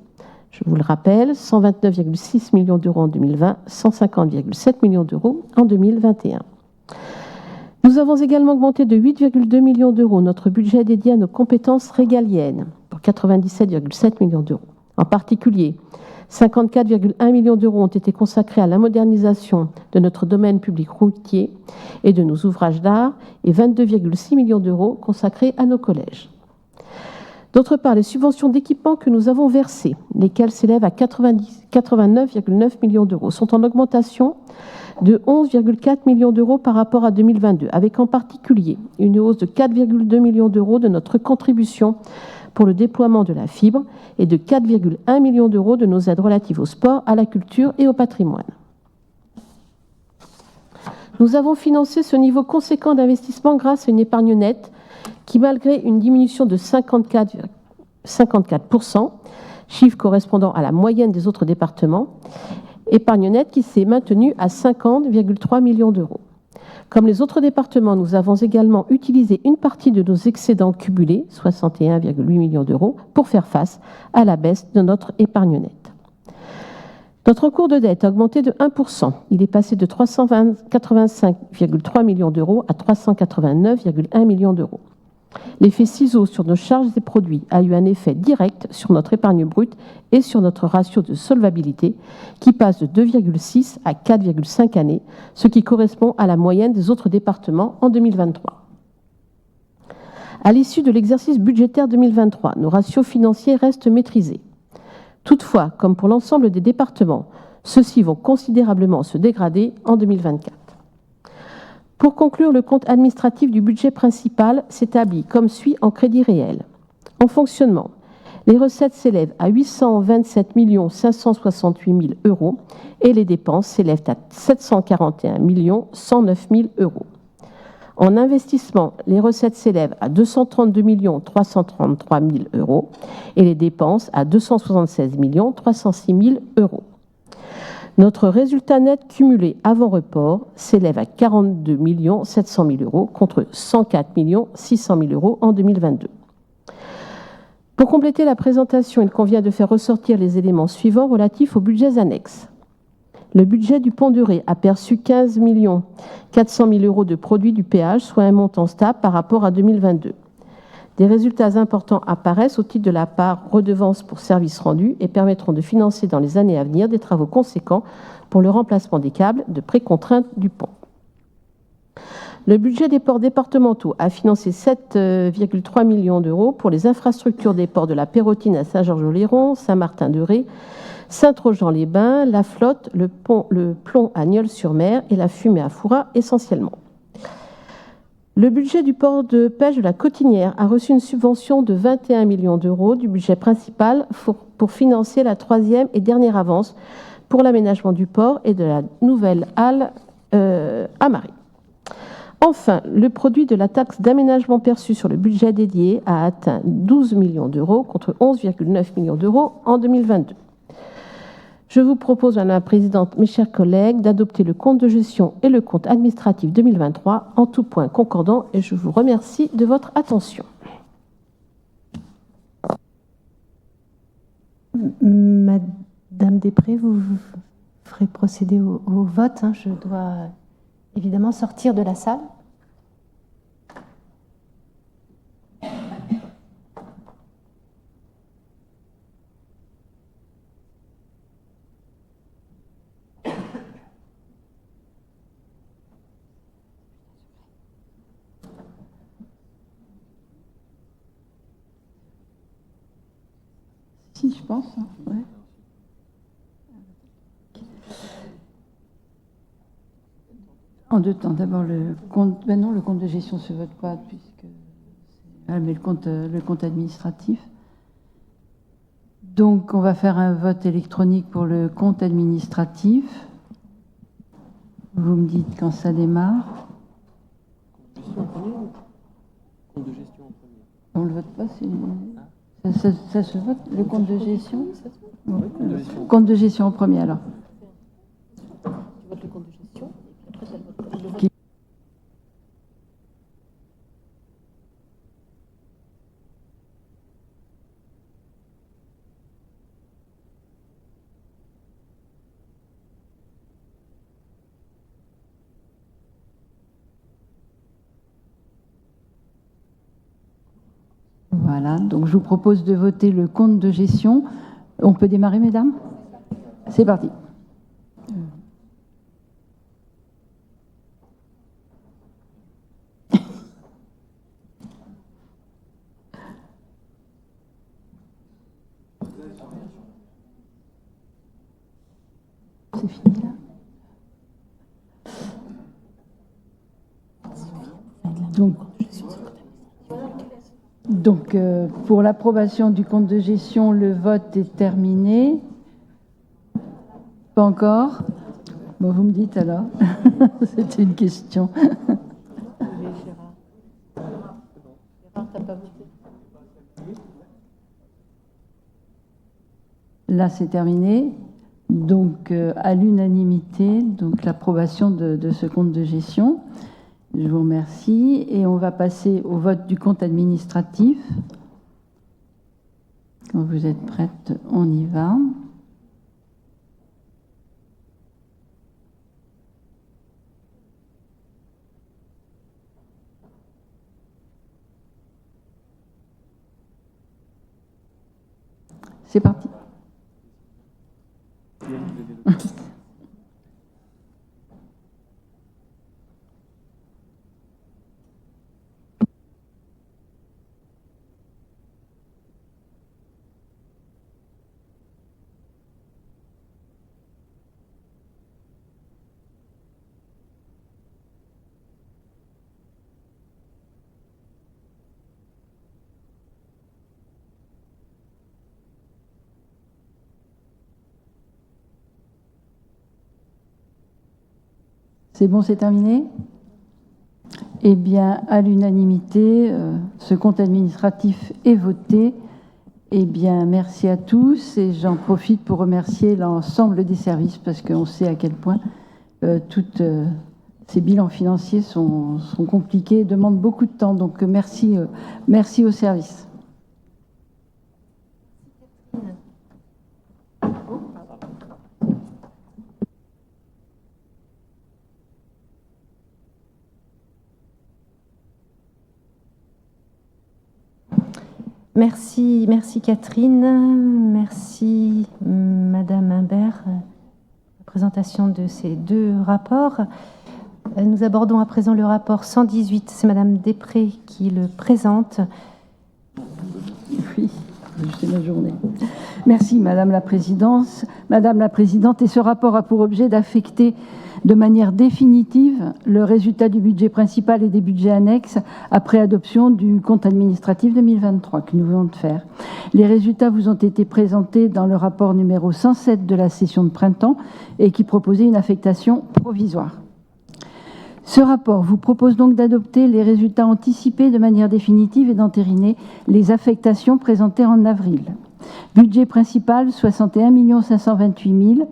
Je vous le rappelle, 129,6 millions d'euros en 2020, 150,7 millions d'euros en 2021. Nous avons également augmenté de 8,2 millions d'euros notre budget dédié à nos compétences régaliennes, pour 97,7 millions d'euros. En particulier, 54,1 millions d'euros ont été consacrés à la modernisation de notre domaine public routier et de nos ouvrages d'art, et 22,6 millions d'euros consacrés à nos collèges. D'autre part, les subventions d'équipement que nous avons versées, lesquelles s'élèvent à 89,9 millions d'euros, sont en augmentation de 11,4 millions d'euros par rapport à 2022, avec en particulier une hausse de 4,2 millions d'euros de notre contribution pour le déploiement de la fibre et de 4,1 millions d'euros de nos aides relatives au sport, à la culture et au patrimoine. Nous avons financé ce niveau conséquent d'investissement grâce à une épargne nette qui, malgré une diminution de 54%, chiffre correspondant à la moyenne des autres départements, Épargne nette qui s'est maintenue à 50,3 millions d'euros. Comme les autres départements, nous avons également utilisé une partie de nos excédents cumulés, 61,8 millions d'euros, pour faire face à la baisse de notre épargne nette. Notre cours de dette a augmenté de 1%. Il est passé de 385,3 millions d'euros à 389,1 millions d'euros. L'effet ciseau sur nos charges et produits a eu un effet direct sur notre épargne brute et sur notre ratio de solvabilité qui passe de 2,6 à 4,5 années, ce qui correspond à la moyenne des autres départements en 2023. À l'issue de l'exercice budgétaire 2023, nos ratios financiers restent maîtrisés. Toutefois, comme pour l'ensemble des départements, ceux-ci vont considérablement se dégrader en 2024. Pour conclure, le compte administratif du budget principal s'établit comme suit en crédit réel. En fonctionnement, les recettes s'élèvent à 827 568 000 euros et les dépenses s'élèvent à 741 109 000 euros. En investissement, les recettes s'élèvent à 232 333 000 euros et les dépenses à 276 306 000 euros. Notre résultat net cumulé avant report s'élève à 42 700 000 euros contre 104 600 000 euros en 2022. Pour compléter la présentation, il convient de faire ressortir les éléments suivants relatifs aux budgets annexes. Le budget du Pont de Ré a perçu 15 400 000 euros de produits du péage, soit un montant stable par rapport à 2022. Des résultats importants apparaissent au titre de la part redevance pour services rendus et permettront de financer dans les années à venir des travaux conséquents pour le remplacement des câbles de précontrainte du pont. Le budget des ports départementaux a financé 7,3 millions d'euros pour les infrastructures des ports de la Pérotine à Saint-Georges-Oléron, Saint-Martin-de-Ré, Saint-Trojan-les-Bains, la Flotte, le Plomb à Nieul-sur-Mer et la Fumée à Fouras essentiellement. Le budget du port de pêche de la Cotinière a reçu une subvention de 21 millions d'euros du budget principal pour financer la troisième et dernière avance pour l'aménagement du port et de la nouvelle halle à Marie. Enfin, le produit de la taxe d'aménagement perçue sur le budget dédié a atteint 12 millions d'euros contre 11,9 millions d'euros en 2022. Je vous propose, Madame la Présidente, mes chers collègues, d'adopter le compte de gestion et le compte administratif 2023 en tout point concordant et je vous remercie de votre attention. Madame Després, vous ferez procéder au vote. Je dois évidemment sortir de la salle. Si, je pense. Ouais. En deux temps. D'abord, le compte. Ben non, le compte de gestion ne se vote pas, puisque. Mais le compte administratif. Donc, on va faire un vote électronique pour le compte administratif. Vous me dites quand ça démarre. On ne le vote pas, c'est. Ça se vote, le compte de gestion? Compte de gestion en premier, alors. Tu votes le compte de gestion, et puis après, ça vote le vote. Voilà, donc je vous propose de voter le compte de gestion. On peut démarrer, mesdames? C'est parti. C'est fini là. Donc, pour l'approbation du compte de gestion, le vote est terminé. Pas encore? Bon, vous me dites alors. C'était une question. Là, c'est terminé. donc à l'unanimité, donc l'approbation de ce compte de gestion. Je vous remercie. Et on va passer au vote du compte administratif. Quand vous êtes prête, on y va. C'est parti. C'est bon, c'est terminé? Eh bien, à l'unanimité, ce compte administratif est voté. Eh bien, merci à tous et j'en profite pour remercier l'ensemble des services parce qu'on sait à quel point tous ces bilans financiers sont compliqués, demandent beaucoup de temps. Donc, merci aux services. Merci Catherine, merci Madame Imbert, la présentation de ces deux rapports. Nous abordons à présent le rapport 118, c'est Madame Després qui le présente. Oui, c'est ma journée. Merci Madame la Présidente. Et ce rapport a pour objet d'affecter de manière définitive le résultat du budget principal et des budgets annexes après adoption du compte administratif 2023 que nous venons de faire. Les résultats vous ont été présentés dans le rapport numéro 107 de la session de printemps et qui proposait une affectation provisoire. Ce rapport vous propose donc d'adopter les résultats anticipés de manière définitive et d'entériner les affectations présentées en avril. Budget principal 61 528 000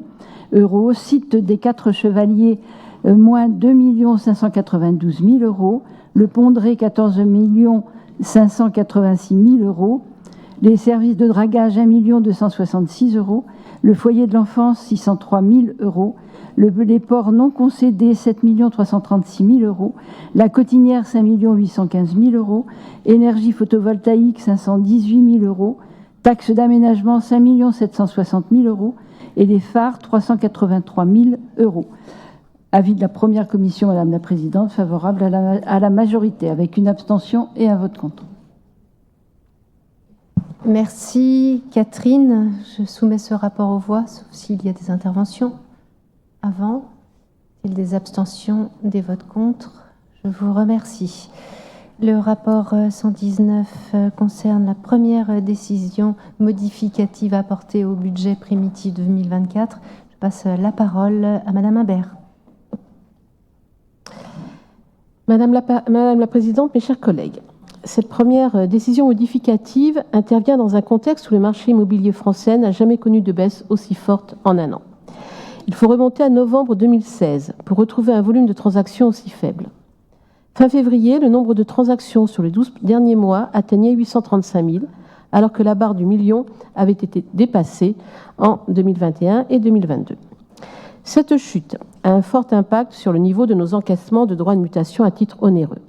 euros, site des 4 Chevaliers moins 2 592 000 euros, le Pondré 14 586 000 euros, les services de dragage 1 266 000 euros, le foyer de l'enfance 603 000 euros, les ports non concédés 7 336 000 euros, la cotinière 5 815 000 euros, énergie photovoltaïque 518 000 euros, taxe d'aménagement 5 760 000 euros et les phares 383 000 euros. Avis de la première commission, Madame la Présidente, favorable à la majorité, avec une abstention et un vote contre. Merci Catherine. Je soumets ce rapport aux voix, sauf s'il y a des interventions avant. Il y a des abstentions, des votes contre. Je vous remercie. Le rapport 119 concerne la première décision modificative apportée au budget primitif 2024. Je passe la parole à Madame Imbert. Madame la Présidente, mes chers collègues, cette première décision modificative intervient dans un contexte où le marché immobilier français n'a jamais connu de baisse aussi forte en un an. Il faut remonter à novembre 2016 pour retrouver un volume de transactions aussi faible. Fin février, le nombre de transactions sur les 12 derniers mois atteignait 835 000, alors que la barre du million avait été dépassée en 2021 et 2022. Cette chute a un fort impact sur le niveau de nos encaissements de droits de mutation à titre onéreux.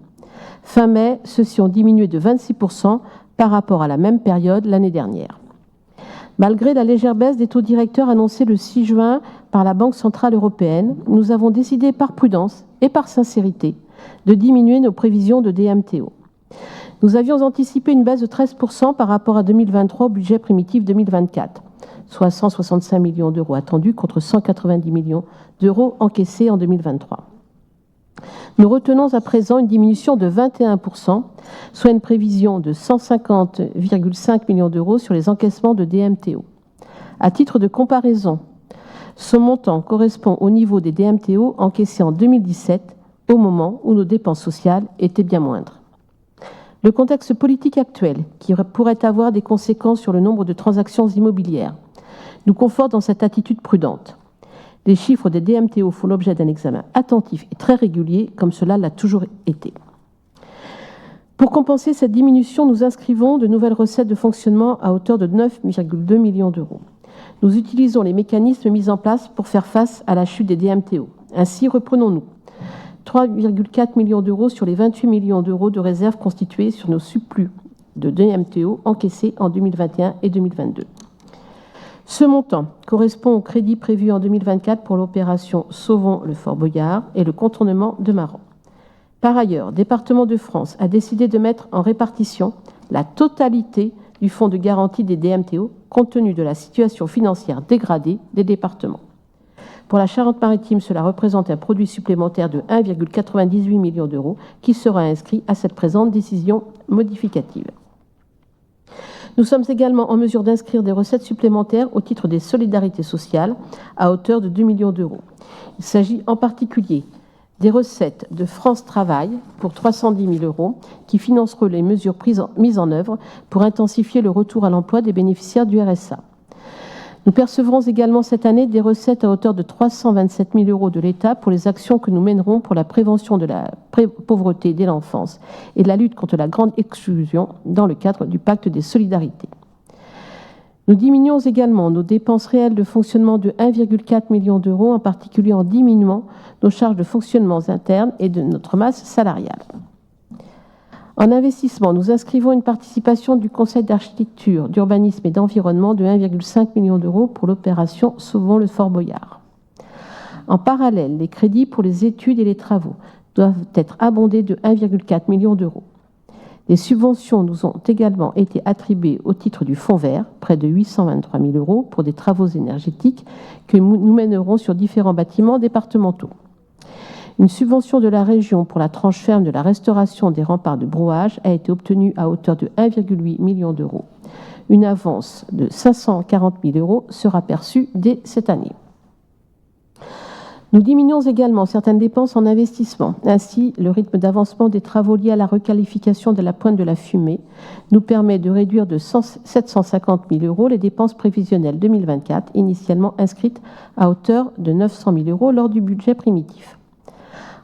Fin mai, ceux-ci ont diminué de 26% par rapport à la même période l'année dernière. Malgré la légère baisse des taux directeurs annoncés le 6 juin par la Banque centrale européenne, nous avons décidé par prudence et par sincérité de diminuer nos prévisions de DMTO. Nous avions anticipé une baisse de 13% par rapport à 2023 au budget primitif 2024, soit 165 millions d'euros attendus contre 190 millions d'euros encaissés en 2023. Nous retenons à présent une diminution de 21%, soit une prévision de 150,5 millions d'euros sur les encaissements de DMTO. À titre de comparaison, ce montant correspond au niveau des DMTO encaissés en 2017, au moment où nos dépenses sociales étaient bien moindres. Le contexte politique actuel, qui pourrait avoir des conséquences sur le nombre de transactions immobilières, nous conforte dans cette attitude prudente. Les chiffres des DMTO font l'objet d'un examen attentif et très régulier, comme cela l'a toujours été. Pour compenser cette diminution, nous inscrivons de nouvelles recettes de fonctionnement à hauteur de 9,2 millions d'euros. Nous utilisons les mécanismes mis en place pour faire face à la chute des DMTO. Ainsi, reprenons-nous 3,4 millions d'euros sur les 28 millions d'euros de réserves constituées sur nos surplus de DMTO encaissés en 2021 et 2022. Ce montant correspond au crédit prévu en 2024 pour l'opération Sauvons le Fort Boyard et le contournement de Maran. Par ailleurs, Départements de France a décidé de mettre en répartition la totalité du fonds de garantie des DMTO compte tenu de la situation financière dégradée des départements. Pour la Charente-Maritime, cela représente un produit supplémentaire de 1,98 million d'euros qui sera inscrit à cette présente décision modificative. Nous sommes également en mesure d'inscrire des recettes supplémentaires au titre des solidarités sociales à hauteur de 2 millions d'euros. Il s'agit en particulier des recettes de France Travail pour 310 000 euros qui financeront les mesures mises en œuvre pour intensifier le retour à l'emploi des bénéficiaires du RSA. Nous percevrons également cette année des recettes à hauteur de 327 000 euros de l'État pour les actions que nous mènerons pour la prévention de la pauvreté dès l'enfance et de la lutte contre la grande exclusion dans le cadre du pacte des solidarités. Nous diminuons également nos dépenses réelles de fonctionnement de 1,4 million d'euros, en particulier en diminuant nos charges de fonctionnement internes et de notre masse salariale. En investissement, nous inscrivons une participation du Conseil d'architecture, d'urbanisme et d'environnement de 1,5 million d'euros pour l'opération Sauvons le Fort Boyard. En parallèle, les crédits pour les études et les travaux doivent être abondés de 1,4 million d'euros. Les subventions nous ont également été attribuées au titre du Fonds vert, près de 823 000 euros pour des travaux énergétiques que nous mènerons sur différents bâtiments départementaux. Une subvention de la région pour la tranche ferme de la restauration des remparts de Brouage a été obtenue à hauteur de 1,8 million d'euros. Une avance de 540 000 euros sera perçue dès cette année. Nous diminuons également certaines dépenses en investissement. Ainsi, le rythme d'avancement des travaux liés à la requalification de la Pointe de la Fumée nous permet de réduire de 750 000 euros les dépenses prévisionnelles 2024, initialement inscrites à hauteur de 900 000 euros lors du budget primitif.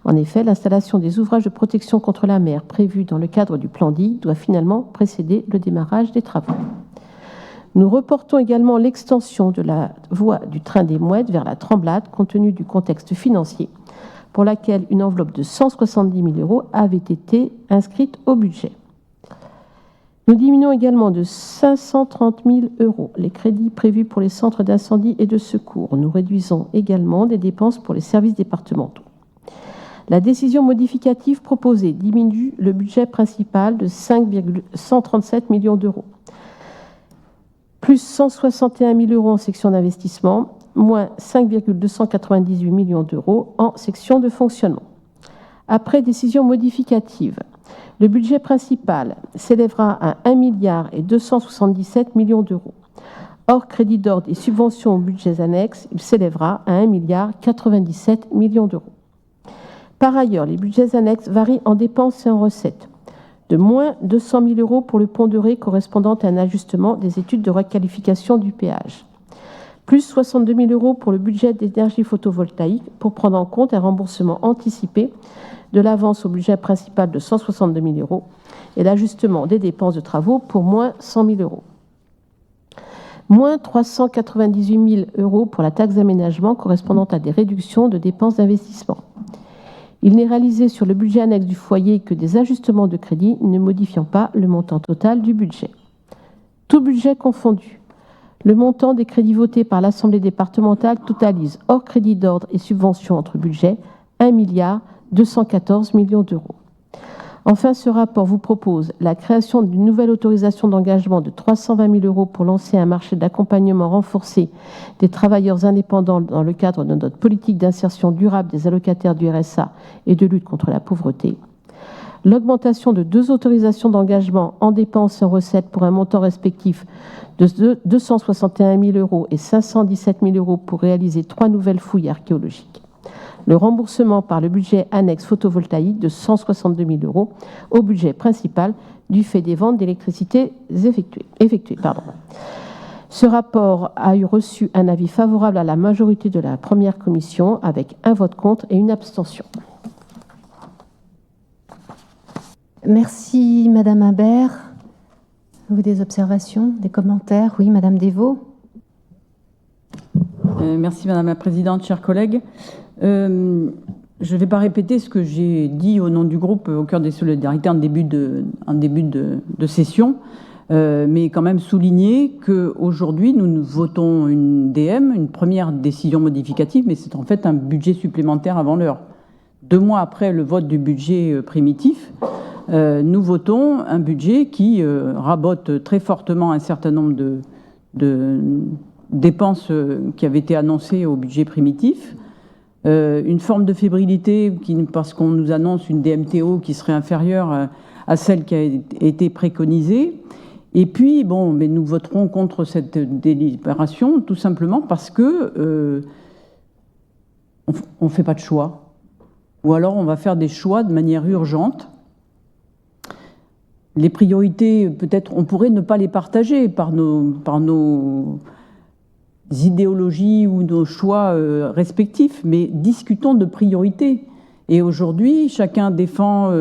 En effet, l'installation des ouvrages de protection contre la mer prévus dans le cadre du plan DIG doit finalement précéder le démarrage des travaux. Nous reportons également l'extension de la voie du train des Mouettes vers la Tremblade, compte tenu du contexte financier, pour laquelle une enveloppe de 170 000 euros avait été inscrite au budget. Nous diminuons également de 530 000 euros les crédits prévus pour les centres d'incendie et de secours. Nous réduisons également des dépenses pour les services départementaux. La décision modificative proposée diminue le budget principal de 5,137 millions d'euros, plus 161 000 euros en section d'investissement, moins 5,298 millions d'euros en section de fonctionnement. Après décision modificative, le budget principal s'élèvera à 1,277 milliard d'euros. Hors crédit d'ordre et subventions aux budgets annexes, il s'élèvera à 1,97 milliard d'euros. Par ailleurs, les budgets annexes varient en dépenses et en recettes. De moins 200 000 euros pour le pont de Ré correspondant à un ajustement des études de requalification du péage. Plus 62 000 euros pour le budget d'énergie photovoltaïque pour prendre en compte un remboursement anticipé de l'avance au budget principal de 162 000 euros et l'ajustement des dépenses de travaux pour moins 100 000 euros. Moins 398 000 euros pour la taxe d'aménagement correspondant à des réductions de dépenses d'investissement. Il n'est réalisé sur le budget annexe du foyer que des ajustements de crédit ne modifiant pas le montant total du budget. Tout budget confondu, le montant des crédits votés par l'Assemblée départementale totalise, hors crédit d'ordre et subventions entre budgets, 1,214 milliard d'euros. Enfin, ce rapport vous propose la création d'une nouvelle autorisation d'engagement de 320 000 euros pour lancer un marché d'accompagnement renforcé des travailleurs indépendants dans le cadre de notre politique d'insertion durable des allocataires du RSA et de lutte contre la pauvreté. L'augmentation de 2 autorisations d'engagement en dépenses et en recettes pour un montant respectif de 261 000 euros et 517 000 euros pour réaliser 3 nouvelles fouilles archéologiques. Le remboursement par le budget annexe photovoltaïque de 162 000 euros au budget principal du fait des ventes d'électricité effectuées. Ce rapport a eu reçu un avis favorable à la majorité de la première commission avec un vote contre et une abstention. Merci, Madame Imbert. Vous des observations, des commentaires? Oui, Madame Devaux. Merci Madame la Présidente, chers collègues. Je ne vais pas répéter ce que j'ai dit au nom du groupe au cœur des solidarités en début de session, mais quand même souligner qu'aujourd'hui, nous votons une DM, une première décision modificative, mais c'est en fait un budget supplémentaire avant l'heure. 2 mois après le vote du budget primitif, nous votons un budget qui rabote très fortement un certain nombre de dépenses qui avaient été annoncées au budget primitif, une forme de fébrilité parce qu'on nous annonce une DMTO qui serait inférieure à celle qui a été préconisée. Et puis, bon, mais nous voterons contre cette délibération tout simplement parce que on ne fait pas de choix. Ou alors on va faire des choix de manière urgente. Les priorités, peut-être, on pourrait ne pas les partager par nos idéologies ou nos choix respectifs, mais discutons de priorités. Et aujourd'hui, chacun défend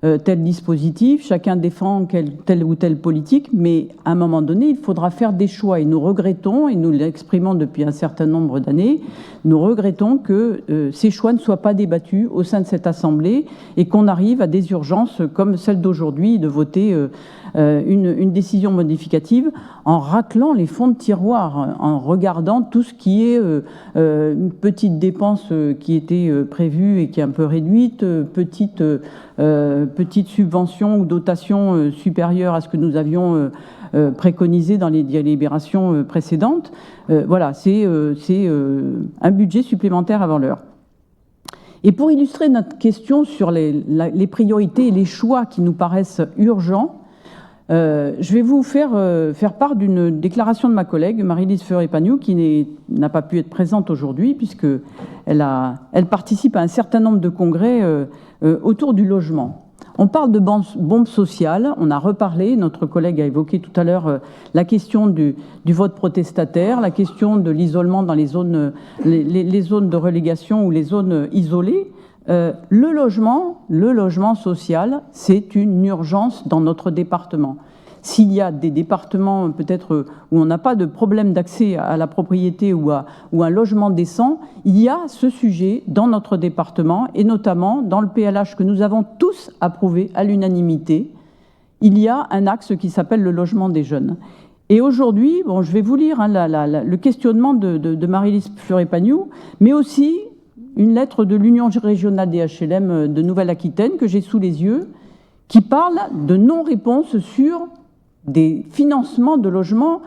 tel dispositif, chacun défend telle ou telle politique, mais à un moment donné, il faudra faire des choix. Et nous regrettons, et nous l'exprimons depuis un certain nombre d'années, nous regrettons que ces choix ne soient pas débattus au sein de cette Assemblée et qu'on arrive à des urgences comme celle d'aujourd'hui de voter une décision modificative en raclant les fonds de tiroir, en regardant tout ce qui est une petite dépense qui était prévue et qui est un peu réduite, petite subvention ou dotation supérieure à ce que nous avions préconisé dans les délibérations précédentes. Voilà, c'est un budget supplémentaire avant l'heure. Et pour illustrer notre question sur les priorités et les choix qui nous paraissent urgents, je vais vous faire part d'une déclaration de ma collègue Marie-Lise Fleury-Pagnou qui n'a pas pu être présente aujourd'hui puisqu'elle participe à un certain nombre de congrès autour du logement. On parle de bombe sociale, on a reparlé, notre collègue a évoqué tout à l'heure la question du vote protestataire, la question de l'isolement dans les zones de relégation ou les zones isolées. Le logement social, c'est une urgence dans notre département. S'il y a des départements peut-être où on n'a pas de problème d'accès à la propriété ou un logement décent, il y a ce sujet dans notre département et notamment dans le PLH que nous avons tous approuvé à l'unanimité. Il y a un axe qui s'appelle le logement des jeunes. Et aujourd'hui, bon, je vais vous lire le questionnement de Marie-Lise Fleury-Pagnou, mais aussi une lettre de l'Union régionale des HLM de Nouvelle-Aquitaine que j'ai sous les yeux, qui parle de non-réponse sur des financements de logements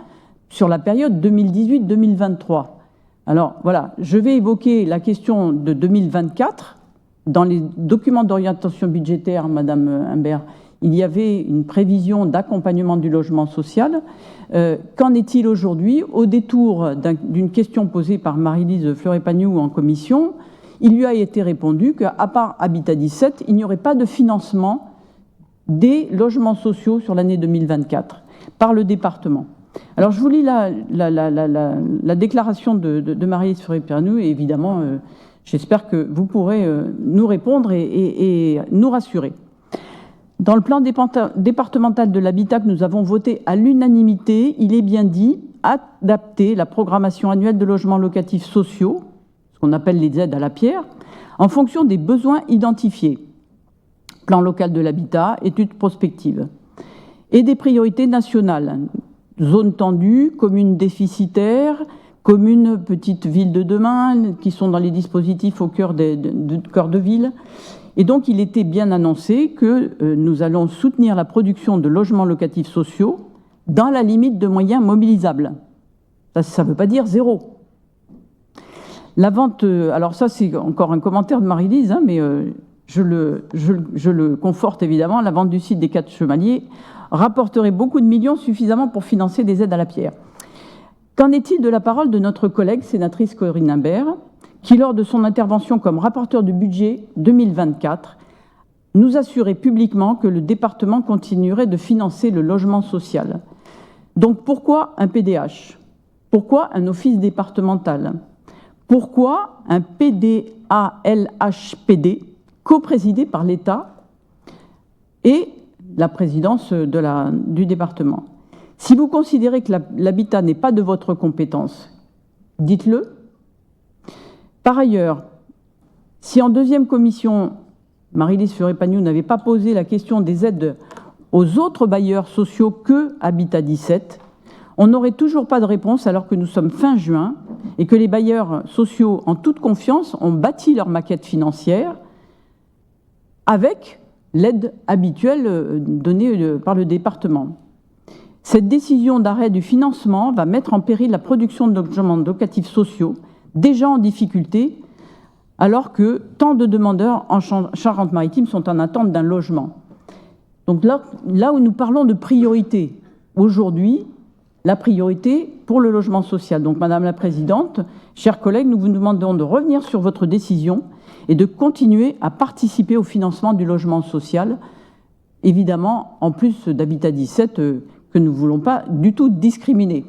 sur la période 2018-2023. Alors voilà, je vais évoquer la question de 2024. Dans les documents d'orientation budgétaire, Madame Imbert, il y avait une prévision d'accompagnement du logement social. Qu'en est-il aujourd'hui? Au détour d'une question posée par Marie-Lise Fleury-Pagnou en commission, il lui a été répondu qu'à part Habitat 17, il n'y aurait pas de financement des logements sociaux sur l'année 2024 par le département. Alors je vous lis la déclaration de Marie-Lise Fleury-Pagnou et évidemment, j'espère que vous pourrez nous répondre et nous rassurer. Dans le plan départemental de l'habitat que nous avons voté à l'unanimité, il est bien dit adapter la programmation annuelle de logements locatifs sociaux, ce qu'on appelle les aides à la pierre, en fonction des besoins identifiés. Plan local de l'habitat, études prospectives. Et des priorités nationales. Zones tendues, communes déficitaires, communes petites villes de demain, qui sont dans les dispositifs au cœur de ville. Et donc, il était bien annoncé que nous allons soutenir la production de logements locatifs sociaux dans la limite de moyens mobilisables. Ça ne veut pas dire zéro. La vente, alors ça c'est encore un commentaire de Marie-Lise, mais je le conforte évidemment, la vente du site des 4 Chevaliers rapporterait beaucoup de millions suffisamment pour financer des aides à la pierre. Qu'en est-il de la parole de notre collègue sénatrice Corinne Imbert, qui lors de son intervention comme rapporteur du budget 2024, nous assurait publiquement que le département continuerait de financer le logement social. Donc pourquoi un PDH ? Pourquoi un office départemental? Pourquoi un PDALHPD coprésidé par l'État et la présidence du département? Si vous considérez que l'habitat n'est pas de votre compétence, dites-le. Par ailleurs, si en deuxième commission, Marie-Lise Fleuret-Pagnou n'avait pas posé la question des aides aux autres bailleurs sociaux que Habitat 17, on n'aurait toujours pas de réponse alors que nous sommes fin juin et que les bailleurs sociaux, en toute confiance, ont bâti leur maquette financière avec l'aide habituelle donnée par le département. Cette décision d'arrêt du financement va mettre en péril la production de logements locatifs sociaux, déjà en difficulté, alors que tant de demandeurs en Charente-Maritime sont en attente d'un logement. Donc là où nous parlons de priorité, aujourd'hui, la priorité pour le logement social. Donc, Madame la Présidente, chers collègues, nous vous demandons de revenir sur votre décision et de continuer à participer au financement du logement social, évidemment, en plus d'Habitat 17, que nous ne voulons pas du tout discriminer.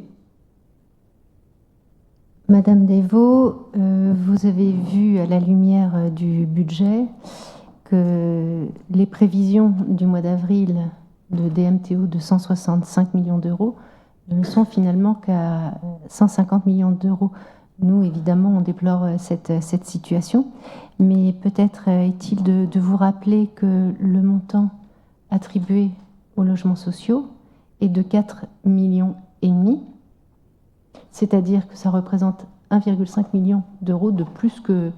Madame Devaux, vous avez vu à la lumière du budget que les prévisions du mois d'avril de DMTO de 165 millions d'euros ne sont finalement qu'à 150 millions d'euros. Nous, évidemment, on déplore cette situation, mais peut-être est-il de vous rappeler que le montant attribué aux logements sociaux est de 4,5 millions, c'est-à-dire que ça représente 1,5 million d'euros de plus que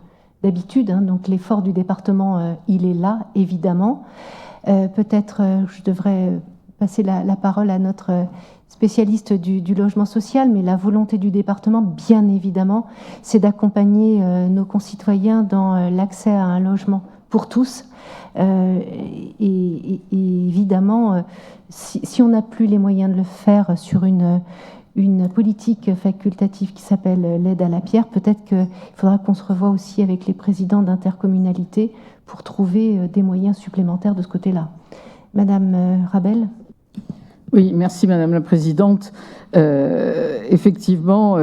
d'habitude. Donc l'effort du département, il est là, évidemment. Peut-être je devrais passer la parole à notre spécialiste du logement social, mais la volonté du département, bien évidemment, c'est d'accompagner nos concitoyens dans l'accès à un logement pour tous. Et évidemment, si on n'a plus les moyens de le faire sur une politique facultative qui s'appelle l'aide à la pierre, peut-être qu'il faudra qu'on se revoie aussi avec les présidents d'intercommunalités pour trouver des moyens supplémentaires de ce côté-là. Madame Rabel. Oui, merci Madame la Présidente. Effectivement, vous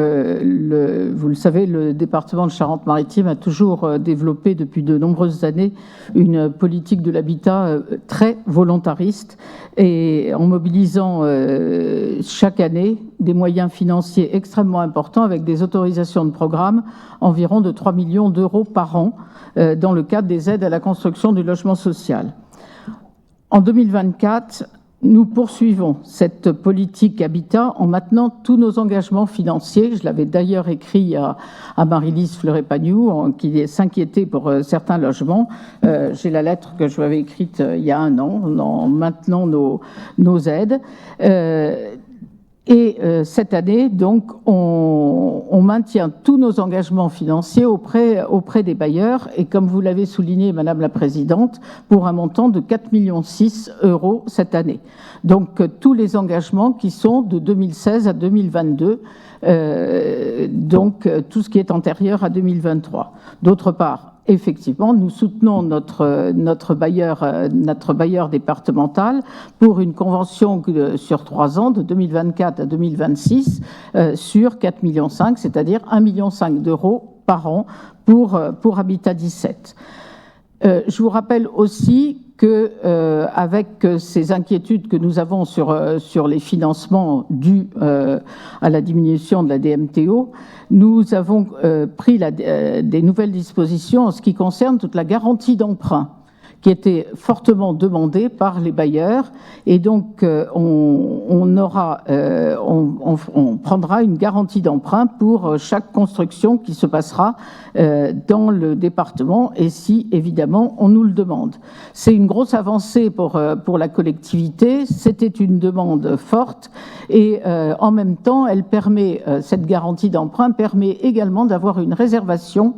le savez, le département de Charente-Maritime a toujours développé depuis de nombreuses années une politique de l'habitat très volontariste et en mobilisant chaque année des moyens financiers extrêmement importants avec des autorisations de programme environ de 3 millions d'euros par an dans le cadre des aides à la construction du logement social. En 2024, nous poursuivons cette politique habitat en maintenant tous nos engagements financiers. Je l'avais d'ailleurs écrit à Marie-Lise Fleuret-Pagnou, qui s'inquiétait pour certains logements. J'ai la lettre que je lui avais écrite il y a un an, en maintenant nos aides. Et cette année, donc, on maintient tous nos engagements financiers auprès des bailleurs, et comme vous l'avez souligné, Madame la Présidente, pour un montant de 4,6 millions d'euros cette année. Donc, tous les engagements qui sont de 2016 à 2022, donc tout ce qui est antérieur à 2023. D'autre part, effectivement, nous soutenons notre bailleur départemental pour une convention sur 3 ans, de 2024 à 2026, sur 4,5 millions, c'est-à-dire 1,5 million d'euros par an pour Habitat 17. Je vous rappelle aussi que, avec ces inquiétudes que nous avons sur les financements dus à la diminution de la DMTO, nous avons pris des nouvelles dispositions en ce qui concerne toute la garantie d'emprunt, qui était fortement demandée par les bailleurs, et donc on prendra une garantie d'emprunt pour chaque construction qui se passera dans le département, et si évidemment on nous le demande. C'est une grosse avancée pour la collectivité, c'était une demande forte, et en même temps, cette garantie d'emprunt permet également d'avoir une réservation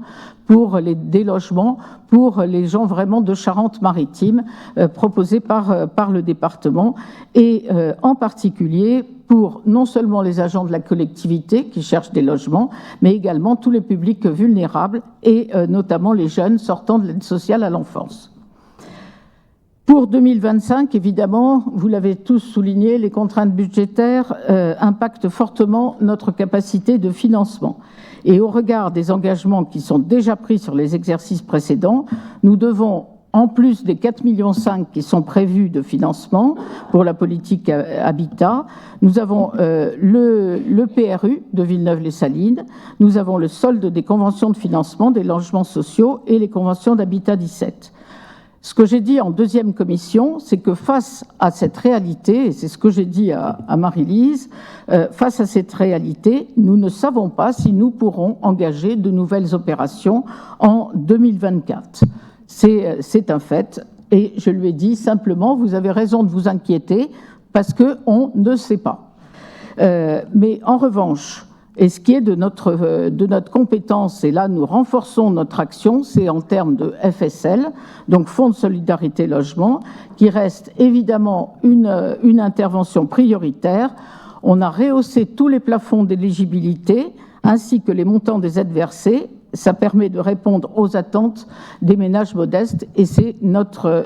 pour des logements pour les gens vraiment de Charente-Maritime proposés par le département, et en particulier pour non seulement les agents de la collectivité qui cherchent des logements, mais également tous les publics vulnérables et notamment les jeunes sortant de l'aide sociale à l'enfance. Pour 2025, évidemment, vous l'avez tous souligné, les contraintes budgétaires impactent fortement notre capacité de financement. Et au regard des engagements qui sont déjà pris sur les exercices précédents, nous devons, en plus des 4,5 millions qui sont prévus de financement pour la politique habitat, nous avons le PRU de Villeneuve-les-Salines, nous avons le solde des conventions de financement des logements sociaux et les conventions d'habitat 17. Ce que j'ai dit en deuxième commission, c'est que face à cette réalité, et c'est ce que j'ai dit à Marie-Lise, face à cette réalité, nous ne savons pas si nous pourrons engager de nouvelles opérations en 2024. C'est un fait, et je lui ai dit simplement, vous avez raison de vous inquiéter, parce qu'on ne sait pas. Mais en revanche, et ce qui est de notre compétence, et là nous renforçons notre action, c'est en termes de FSL, donc Fonds de solidarité logement, qui reste évidemment une intervention prioritaire. On a rehaussé tous les plafonds d'éligibilité, ainsi que les montants des aides versées. Ça permet de répondre aux attentes des ménages modestes et c'est notre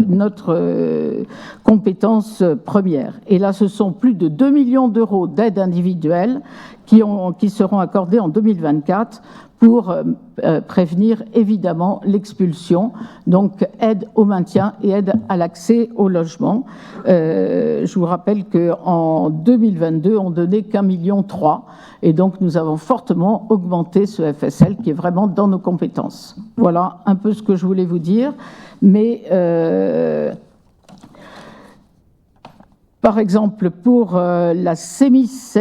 compétence première. Et là, ce sont plus de 2 millions d'euros d'aides individuelles qui seront accordées en 2024 pour prévenir évidemment l'expulsion, donc aide au maintien et aide à l'accès au logement. Je vous rappelle qu'en 2022, on donnait qu'1,3 million et donc nous avons fortement augmenté ce FSL qui est vraiment dans nos compétences. Voilà un peu ce que je voulais vous dire, mais par exemple pour la CEMIS,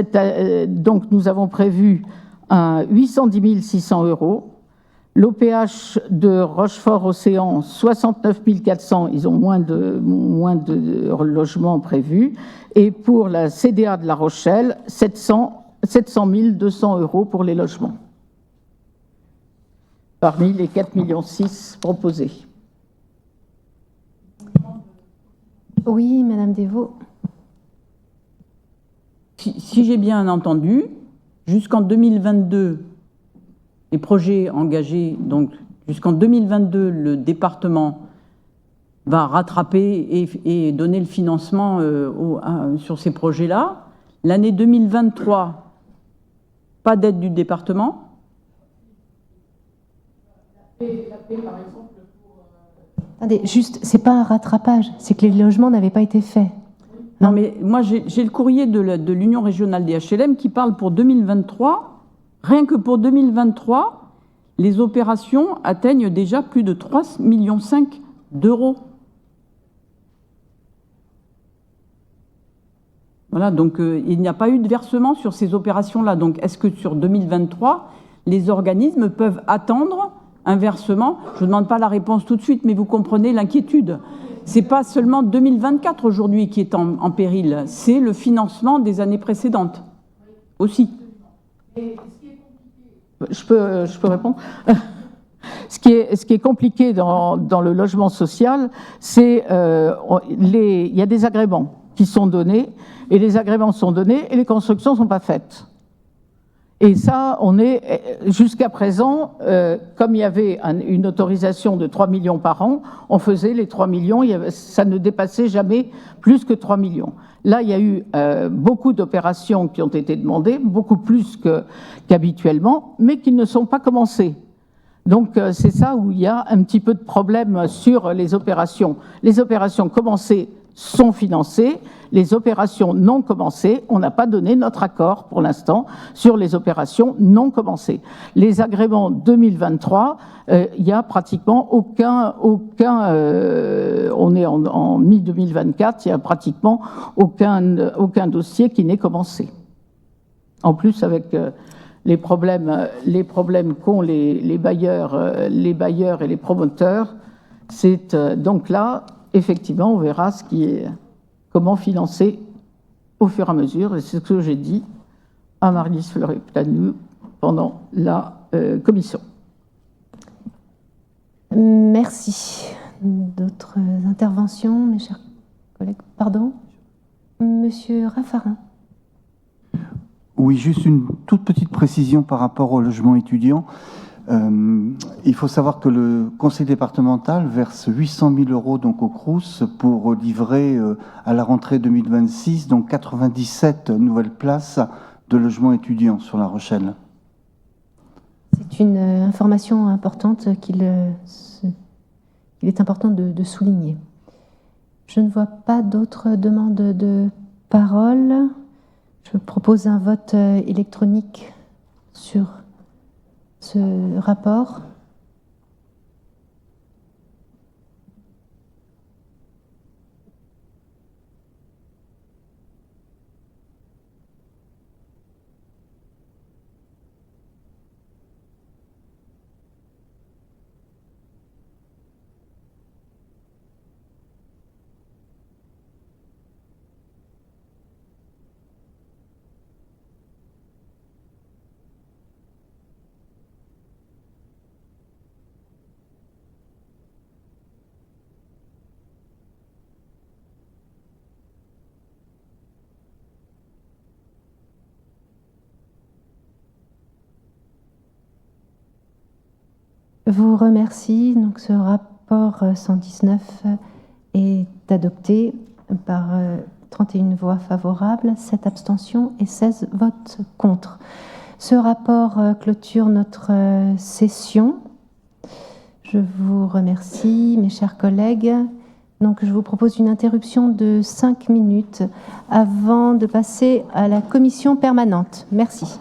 donc nous avons prévu 810 600 euros. L'OPH de Rochefort-Océan, 69 400, ils ont moins de logements prévus. Et pour la CDA de La Rochelle, 700 200 euros pour les logements, parmi les 4,6 millions proposés. Oui, Madame Devaux. Si j'ai bien entendu, jusqu'en 2022, les projets engagés, donc jusqu'en 2022, le département va rattraper et donner le financement sur ces projets-là. L'année 2023, pas d'aide du département. Attendez, juste, c'est pas un rattrapage, c'est que les logements n'avaient pas été faits. Non, mais moi, j'ai le courrier de l'Union régionale des HLM qui parle pour 2023. Rien que pour 2023, les opérations atteignent déjà plus de 3,5 millions d'euros. Voilà, donc il n'y a pas eu de versement sur ces opérations-là. Donc est-ce que sur 2023, les organismes peuvent attendre un versement? Je ne demande pas la réponse tout de suite, mais vous comprenez l'inquiétude. Ce n'est pas seulement 2024 aujourd'hui qui est en péril, c'est le financement des années précédentes aussi. Je peux répondre. Ce qui est compliqué dans le logement social, c'est il y a des agréments qui sont donnés, et les agréments sont donnés, et les constructions ne sont pas faites. Et ça, on est, jusqu'à présent, comme il y avait une autorisation de 3 millions par an, on faisait les 3 millions, ça ne dépassait jamais plus que 3 millions. Là, il y a eu beaucoup d'opérations qui ont été demandées, beaucoup plus qu'habituellement, mais qui ne sont pas commencées. Donc, c'est ça où il y a un petit peu de problème sur les opérations. Les opérations commencées sont financées, les opérations non commencées, on n'a pas donné notre accord pour l'instant sur les opérations non commencées. Les agréments 2023, il n'y a pratiquement aucun on est en mi-2024, il n'y a pratiquement aucun dossier qui n'est commencé. En plus, avec les problèmes qu'ont les bailleurs et les promoteurs, c'est donc là, effectivement, on verra comment financer au fur et à mesure. Et c'est ce que j'ai dit à Marie-Lise Fleury-Planu pendant la commission. Merci. D'autres interventions, mes chers collègues? Pardon, Monsieur Raffarin. Oui, juste une toute petite précision par rapport au logement étudiant. Il faut savoir que le conseil départemental verse 800 000 euros donc au Crous pour livrer à la rentrée 2026 donc 97 nouvelles places de logements étudiants sur La Rochelle. C'est une information importante qu'il est important de souligner. Je ne vois pas d'autres demandes de parole. Je propose un vote électronique sur ce rapport. Je vous remercie. Donc, ce rapport 119 est adopté par 31 voix favorables, 7 abstentions et 16 votes contre. Ce rapport clôture notre session. Je vous remercie, mes chers collègues. Donc, je vous propose une interruption de 5 minutes avant de passer à la commission permanente. Merci.